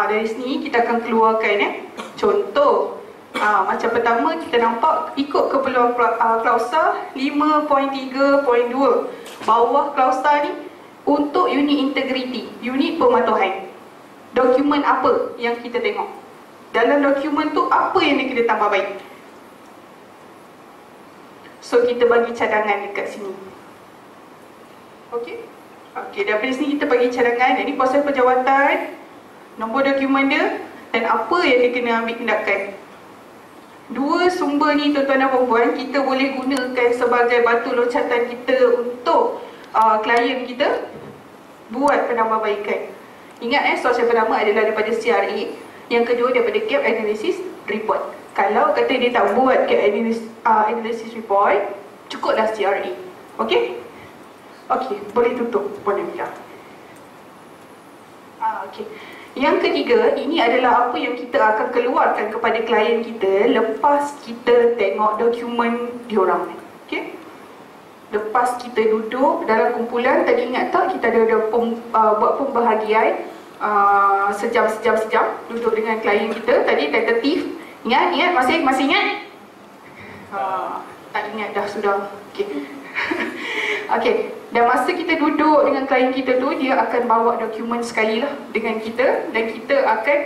Dari sini kita akan keluarkan contoh. Macam pertama kita nampak ikut keperluan klausa 5.3.2. Bawah klausa ni untuk unit integriti, unit pematuhan. Dokumen apa yang kita tengok? Dalam dokumen tu apa yang dia kena tambah baik? So kita bagi cadangan dekat sini. Okey, daripada sini kita bagi cadangan. Ini proses penjawatan, nombor dokumen dia dan apa yang dia kena ambil tindakan. Dua sumber ni tuan-tuan dan puan-puan kita boleh gunakan sebagai batu loncatan kita untuk klien kita buat penambahbaikan. Ingat source yang pertama adalah daripada CRA, yang kedua daripada gap analysis report. Kalau kata dia tak buat gap analysis report, cukuplah CRA. Okey? Okey, boleh tutup Puan Amira. Okey. Yang ketiga, ini adalah apa yang kita akan keluarkan kepada klien kita lepas kita tengok dokumen diorang. Okey? Lepas kita duduk dalam kumpulan, tadi ingat tak kita ada buat pembahagian sejam duduk dengan klien kita. Tadi tentatif. Ingat? Masih ingat? Tak ingat dah sudah. Okey. Okey. Dan masa kita duduk dengan klien kita tu, dia akan bawa dokumen sekali lah dengan kita. Dan kita akan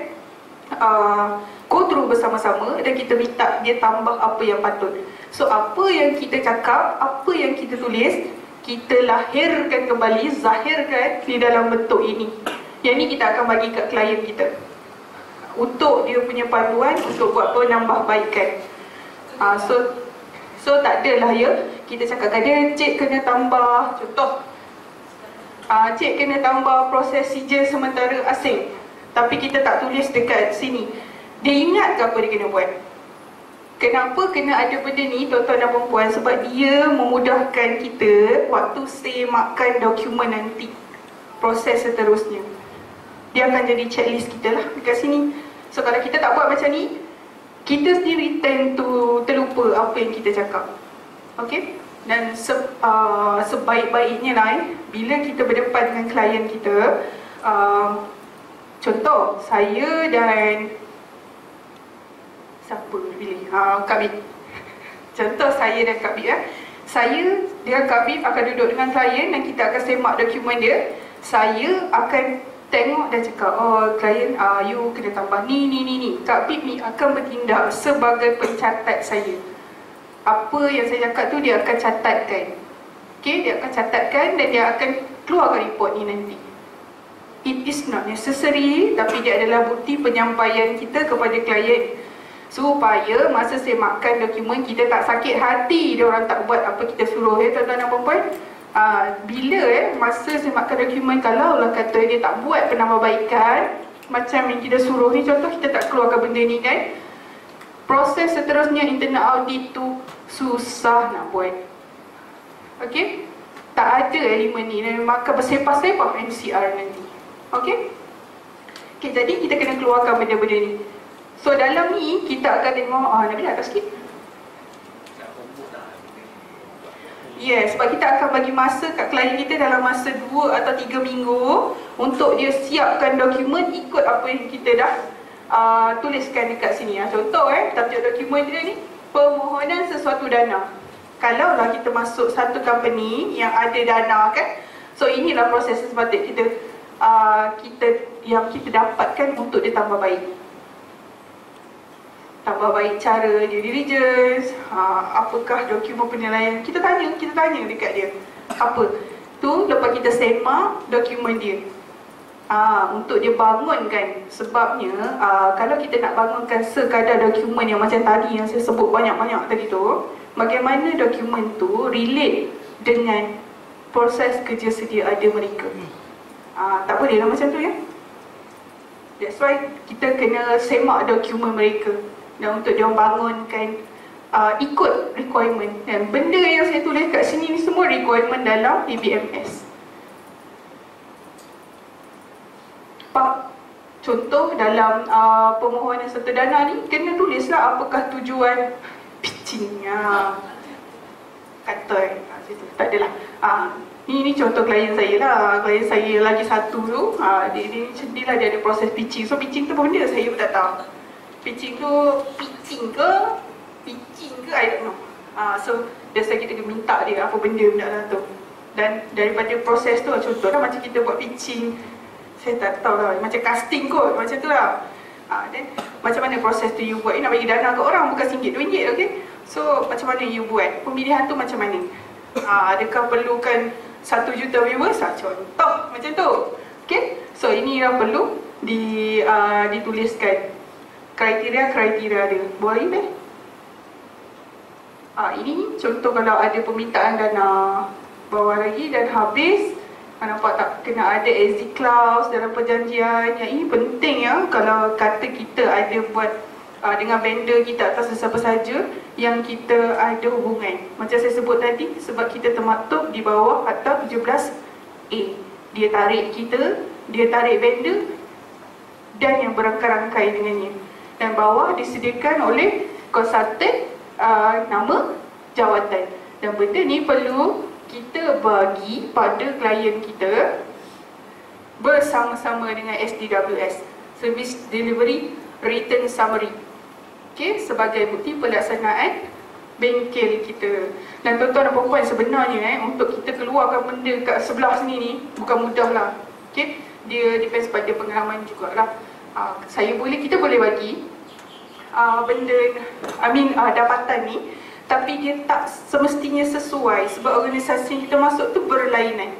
go through bersama-sama dan kita minta dia tambah apa yang patut. So apa yang kita cakap, apa yang kita tulis, kita lahirkan kembali, zahirkan di dalam bentuk ini. Yang ni kita akan bagi kat klien kita untuk dia punya panduan untuk buat penambahbaikan. So tak adalah kita cakap dia cik kena tambah, contoh cik kena tambah prosedur sementara asing, tapi kita tak tulis dekat sini. Dia ingat ke apa dia kena buat? Kenapa kena ada benda ni tuan-tuan dan perempuan? Sebab dia memudahkan kita waktu semakkan dokumen nanti, proses seterusnya. Dia akan jadi checklist kita lah dekat sini. So kalau kita tak buat macam ni, kita sendiri tend to terlupa apa yang kita cakap. Okey? Dan sebaik-baiknya lah bila kita berdepan dengan klien kita, contoh saya dan siapa pilih? Kak Bib. Contoh saya dan Kak Bib. Saya dengan Kak Bib akan duduk dengan klien dan kita akan semak dokumen dia. Saya akan tengok dan cakap, oh klien you kena tambah ni. Kak Pip ni akan bertindak sebagai pencatat saya. Apa yang saya cakap tu dia akan catatkan. Okay, dia akan catatkan dan dia akan keluarkan report ni nanti. It is not necessary, tapi dia adalah bukti penyampaian kita kepada klien supaya masa semakkan dokumen kita tak sakit hati dia orang tak buat apa kita suruh, tuan-tuan dan puan-puan. Bila masa semakkan dokumen, kalau lah kata dia tak buat penambahbaikan macam yang kita suruh ni, contoh kita tak keluarkan benda ni kan, proses seterusnya internal audit tu susah nak buat. Okey, tak ada elemen ni dan maka bersepah-sepah MCR nanti. Okey, jadi kita kena keluarkan benda-benda ni. So dalam ni kita akan tengok, Nabil atas sikit. Yes, sebab kita akan bagi masa kat klien kita dalam masa 2 atau 3 minggu untuk dia siapkan dokumen ikut apa yang kita dah tuliskan dekat sini. Contoh tajuk dokumen dia ni, permohonan sesuatu dana. Kalaulah kita masuk satu company yang ada dana kan, so inilah proses sepatutnya kita dapatkan untuk dia tambah baik. Tambah baik cara due diligence, apakah dokumen penilaian, kita tanya dekat dia apa tu, lepas kita semak dokumen dia untuk dia bangunkan. Sebabnya kalau kita nak bangunkan sekadar dokumen yang macam tadi yang saya sebut banyak-banyak tadi tu, bagaimana dokumen tu relate dengan proses kerja sedia ada mereka, tak boleh lah macam tu ya. That's why kita kena semak dokumen mereka dan untuk dia bangunkan ikut requirement. Dan benda yang saya tulis kat sini ni semua requirement dalam ABMS. Contoh dalam permohonan serta dana ni, kena tulislah apakah tujuan pitchingnya. Kata tak adalah. Ini contoh klien saya lah. Klien saya lagi satu tu, dia ada proses pitching. So pitching tu apa benda saya pun tak tahu. Pitching ke I don't know. So biasa kita minta dia apa benda lah tu. Dan daripada proses tu, contohlah macam kita buat pitching, saya tak tahu lah, macam casting kot, macam tu lah. Dan macam mana proses tu you buat, nak bagi dana ke orang bukan RM1, RM2, okay? So macam mana you buat, pemilihan tu macam mana? Adakah perlukan 1 juta viewers? Contoh macam tu, okay? So ini yang perlu dituliskan kriteria dia. Boleh deh. Ini contoh kalau ada permintaan dana, bawah lagi dan habis. Nampak tak, kena ada exit clause dalam perjanjian. Yang ini penting ya, kalau kata kita ada buat dengan vendor kita atas sesiapa saja yang kita ada hubungan. Macam saya sebut tadi, sebab kita termaktub di bawah Akta 17A. Dia tarik kita, dia tarik vendor dan yang berangkai-rangkai dengannya. Dan bawah disediakan oleh konsultan nama jawatan. Dan benda ni perlu kita bagi pada klien kita bersama-sama dengan SDWS, Service Delivery Written Summary, okay, sebagai bukti pelaksanaan bengkel kita. Dan tuan-tuan dan puan-puan, sebenarnya untuk kita keluarkan benda kat sebelah sini ni bukan mudah lah, okay? Dia depends pada pengalaman jugalah. Kita boleh bagi benda, dapatan ni, tapi dia tak semestinya sesuai sebab organisasi yang kita masuk tu berlainan.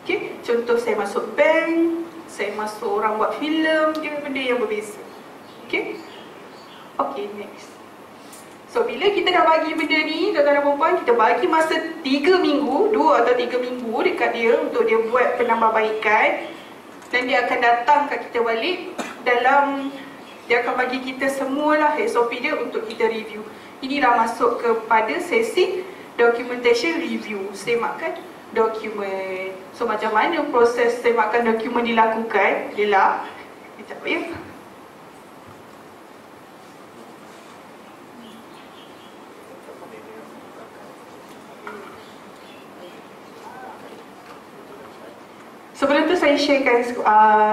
Okay? Contoh saya masuk bank, saya masuk orang buat filem, dia benda yang berbeza. Okay? Okay, next. So bila kita dah bagi benda ni, tuan-tuan dan puan-puan, kita bagi masa 3 minggu, 2 atau 3 minggu dekat dia untuk dia buat penambahbaikan. Dan dia akan datang kat kita balik dalam, dia akan bagi kita semualah SOP dia untuk kita review. Inilah masuk kepada sesi documentation review, semakkan dokumen. So macam mana proses semakkan dokumen dilakukan? Adalah, sekejap ya. Sebelum tu saya sharekan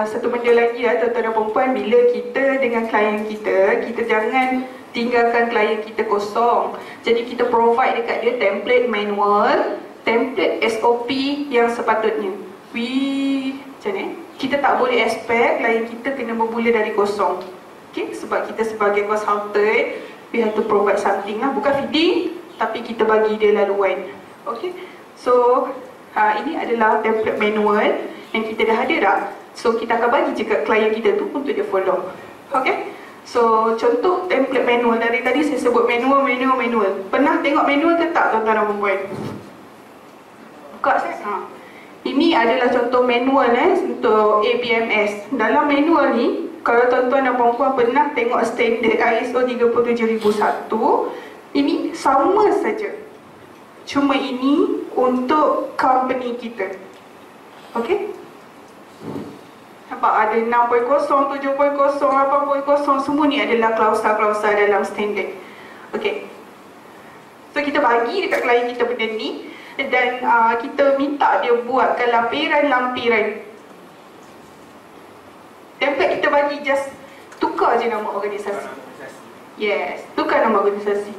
satu benda lagi ya, tuan-tuan dan puan-puan. Bila kita dengan klien kita jangan tinggalkan klien kita kosong. Jadi kita provide dekat dia template manual, template SOP yang sepatutnya. Macam ni? kita tak boleh expect klien kita kena bermula dari kosong. Okay? Sebab kita sebagai consultant, we have to provide something lah. Bukan feeding, tapi kita bagi dia laluan. Okay? So, ini adalah template manual yang kita dah ada dah. So, kita akan bagi je kat klien kita tu untuk dia follow. Okay? So, contoh template manual. Dari tadi saya sebut manual. Pernah tengok manual ke tak, tuan-tuan dan puan-puan? Buka saya. Ini adalah contoh manual untuk APMS. Dalam manual ni, kalau tuan-tuan dan puan-puan pernah tengok standard ISO 37001, ini sama saja. Cuma ini untuk company kita. Okey? Nampak ada 6.0, 7.0, 8.0, semua ni adalah klausa-klausa dalam standard. Okey. So kita bagi dekat klien kita benda ni dan kita minta dia buatkan lampiran-lampiran. Template kita bagi just tukar je nama organisasi. Yes, tukar nama organisasi.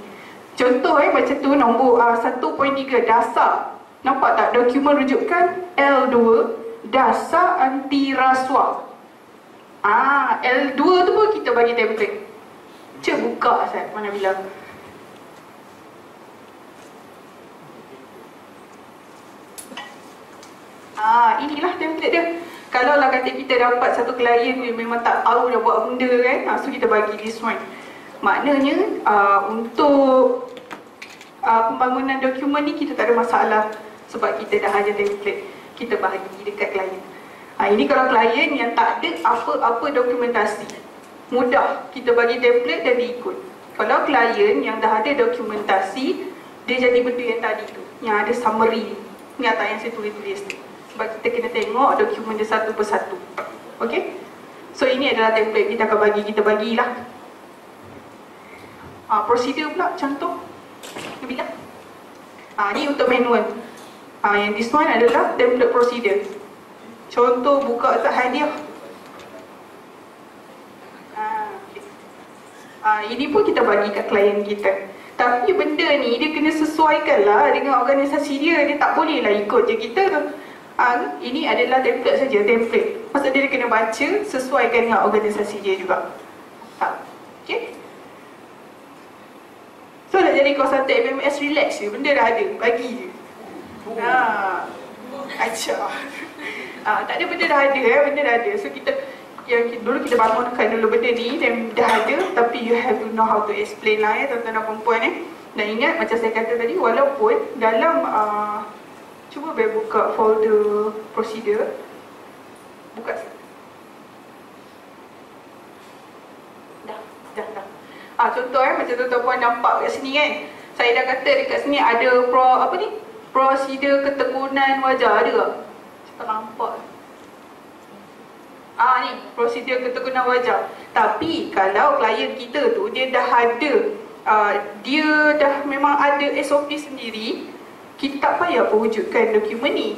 Contoh macam tu nombor 1.3 dasar. Nampak tak dokumen rujukan L2 dasar anti rasuah. L2 tu pun kita bagi template. Cuba buka Ustaz, mana bilang. Inilah template dia. Kalau lah kata kita dapat satu klien yang memang tak tahu dah buat benda kan, so kita bagi this one. Maknanya untuk pembangunan dokumen ni kita tak ada masalah sebab kita dah ada template. Kita bagi dekat klien. Ini kalau klien yang tak ada apa-apa dokumentasi, mudah kita bagi template dan dia ikut. Kalau klien yang dah ada dokumentasi, dia jadi benda yang tadi tu, yang ada summary. Ingat tak yang saya tulis-tulis tu? Sebab kita kena tengok dokumen dia satu persatu. Okey? So ini adalah template kita akan bagi, kita bagilah. Prosedur pula, contoh. Bila? Ni untuk manual. Yang this one adalah template procedure. Contoh buka tak hadiah. Ini pun kita bagi kat klien kita. Tapi benda ni dia kena sesuaikan lah dengan organisasi dia. Dia tak boleh lah ikut je kita. Ini adalah template saja, template. Maksudnya dia kena baca, sesuaikan dengan organisasi dia juga. Okay? So nak jadi consultant APMS, relax je. Benda dah ada, bagi je. Acah. Tak ada, benda dah ada, benda dah ada. So kita dulu kita bangunkan dulu benda ni dan dah ada, tapi you have to know how to explain lah tuan-tuan dan perempuan Dan ingat macam saya kata tadi, walaupun dalam cuba buka folder prosedur. Buka. Dah. Contoh macam tuan-tuan puan nampak kat sini kan. Saya dah kata dekat sini ada prosedur ketekunan wajah, ada tak? Tak nampak. Ni prosedur ketekunan wajah. Tapi kalau klien kita tu dia dah ada dia dah memang ada SOP sendiri, kita tak payah wujudkan dokumen ni.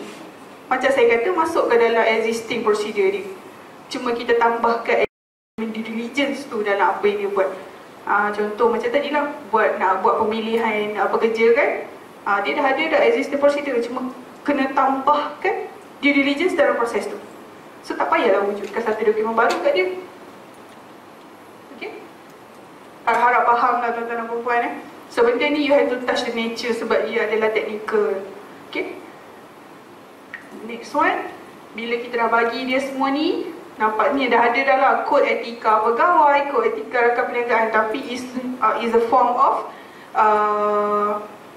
Macam saya kata, masuk ke dalam existing prosedur dia. Cuma kita tambahkan due diligence tu dalam apa yang dia buat. Contoh macam tadi lah, nak buat pemilihan pekerja kan, dia dah ada existing prosedur, cuma kena tambahkan due diligence dalam proses tu. So tak payahlah wujudkan satu dokumen baru kat dia. Okay? Harap faham lah tuan-tuan dan perempuan So benda ni you have to touch the nature sebab ia adalah technical. Okay? Next one, bila kita dah bagi dia semua ni, nampak ni dah ada dalam kod etika pegawai, kod etika rakan perniagaan, tapi is a form of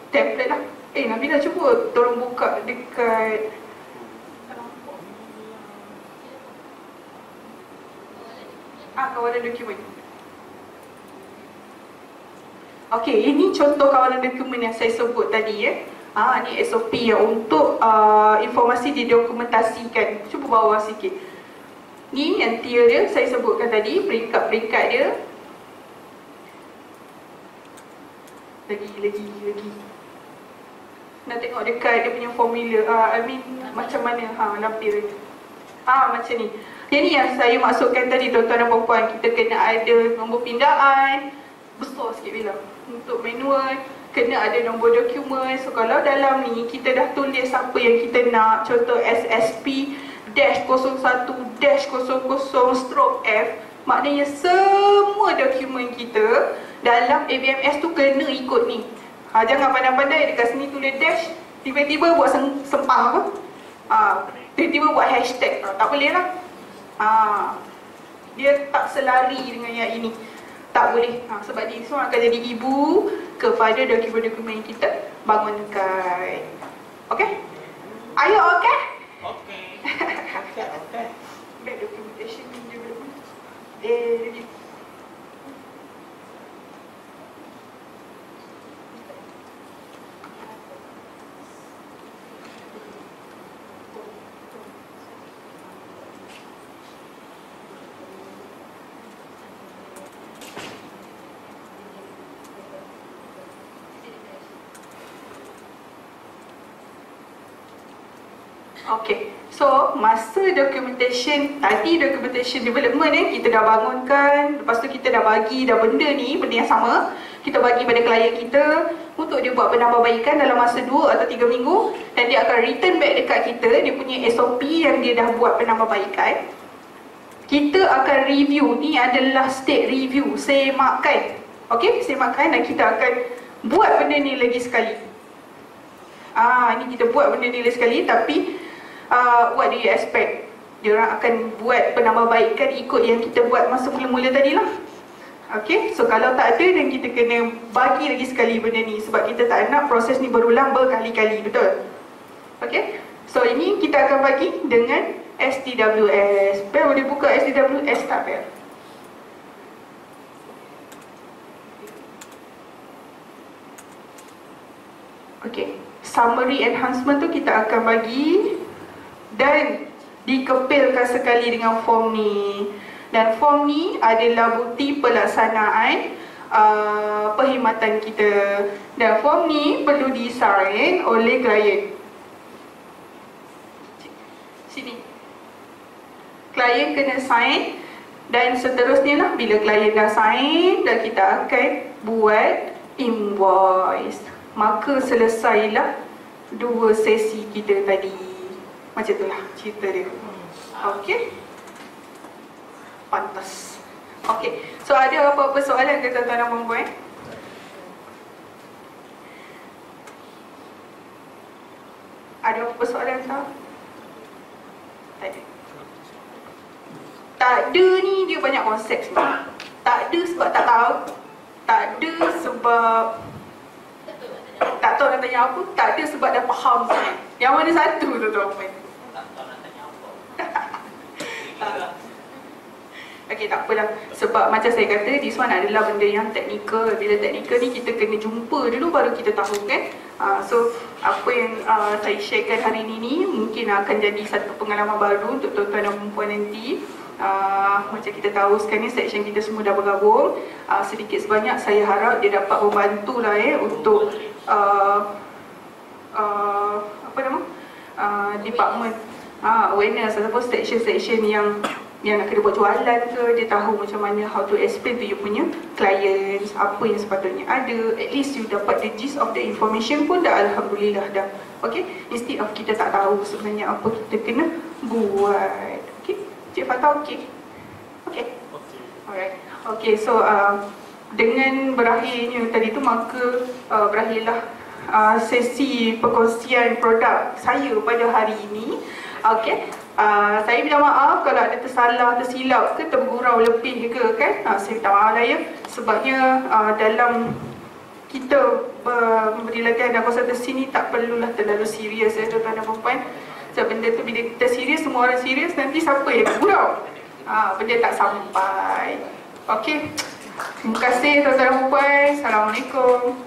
template lah. Nabila cuba tolong buka dekat kawalan dokumen. Okey, ini contoh kawalan dokumen yang saya sebut tadi ni SOP yang untuk informasi didokumentasikan. Cuba bawah sikit. Ni yang tier dia saya sebutkan tadi, peringkat-peringkat dia. Lagi. Nak tengok dekat dia punya formula, macam mana lampir dia. Macam ni. Yang ni yang saya maksudkan tadi tuan-tuan dan perempuan, kita kena ada nombor pindaan, besar sikit bilang. Untuk manual, kena ada nombor dokumen. So kalau dalam ni kita dah tulis apa yang kita nak, contoh SSP -01-00/F, maknanya semua dokumen kita dalam ABMS tu kena ikut ni. Jangan pandai-pandai dekat sini tulis dash, tiba-tiba buat sempah apa? Tiba-tiba buat hashtag. Tak boleh lah. Dia tak selari dengan yang ini. Tak boleh. Sebab dia semua akan jadi ibu kepada dokumen-dokumen kita bangunkan. Okay? Are you okay? Okay. Okay. Back documentation development. Review. Okay, so masa documentation, tadi documentation development kita dah bangunkan. Lepas tu kita dah bagi dah benda yang sama kita bagi pada klien kita untuk dia buat penambahbaikan dalam masa 2 atau 3 minggu. Dan dia akan return back dekat kita, dia punya SOP yang dia dah buat penambahbaikan. Kita akan review, ni adalah state review, semakan. Okay, semakan, dan kita akan buat benda ni lagi sekali. Ni kita buat benda ni lagi sekali, tapi what do you expect? Dia orang akan buat penambahbaikan ikut yang kita buat masa mula-mula tadi lah. Okay, so kalau tak ada, dan kita kena bagi lagi sekali benda ni, sebab kita tak nak proses ni berulang berkali-kali, betul? Okay, so ini kita akan bagi dengan STWS. Bel boleh buka STWS tak, Bel? Okay, summary enhancement tu kita akan bagi dan dikepilkan sekali dengan form ni. Dan form ni adalah bukti pelaksanaan perkhidmatan kita. Dan form ni perlu disign oleh klien. Sini. Klien kena sign, dan seterusnya lah, bila klien dah sign, dan kita akan buat invoice. Maka selesailah 2 sesi kita tadi. Macam itulah cerita dia. Okey. Pantas. Okey. So ada apa-apa soalan ke tuan-tuan dan puan-puan? Ada apa-apa soalan tak? Tak ada. Tak ada ni dia banyak konsep sebenarnya. Tak ada sebab tak tahu. Tak ada sebab tak tahu nak tanya apa. Tak ada sebab dah faham sangat. Yang mana satu tu tuan-tuan? Tak tahu nak tanya apa. Okey, tak apalah. Sebab macam saya kata, this one adalah benda yang teknikal. Bila teknikal ni kita kena jumpa dulu baru kita tahu kan. So apa yang saya sharekan hari ini mungkin akan jadi satu pengalaman baru untuk tuan-tuan dan perempuan nanti. Macam kita tahu sekarang ni section kita semua dah bergabung. Sedikit sebanyak saya harap dia dapat membantu lah untuk apa nama, department awareness ataupun section-section yang nak kena buat jualan ke, dia tahu macam mana how to explain to you punya clients apa yang sepatutnya ada. At least you dapat the gist of the information pun dah alhamdulillah dah. Okay, instead of kita tak tahu sebenarnya apa kita kena buat. Okay, Cik Fatah okay? Okay, alright. Okay, so dengan berakhirnya tadi tu, maka berakhirlah sesi perkongsian produk saya pada hari ini. Okay, saya minta maaf kalau ada tersalah, tersilap ke, tergurau lebih ke kan. Saya minta maaf lah ya. Sebabnya dalam kita memberi latihan dan konsultasi ni tak perlulah terlalu serius ya tuan-tuan dan puan-puan. Sebab benda tu bila kita serius, semua orang serius, nanti siapa yang tergurau? Benda tak sampai. Okay, terima kasih tuan-tuan dan puan-puan. Assalamualaikum.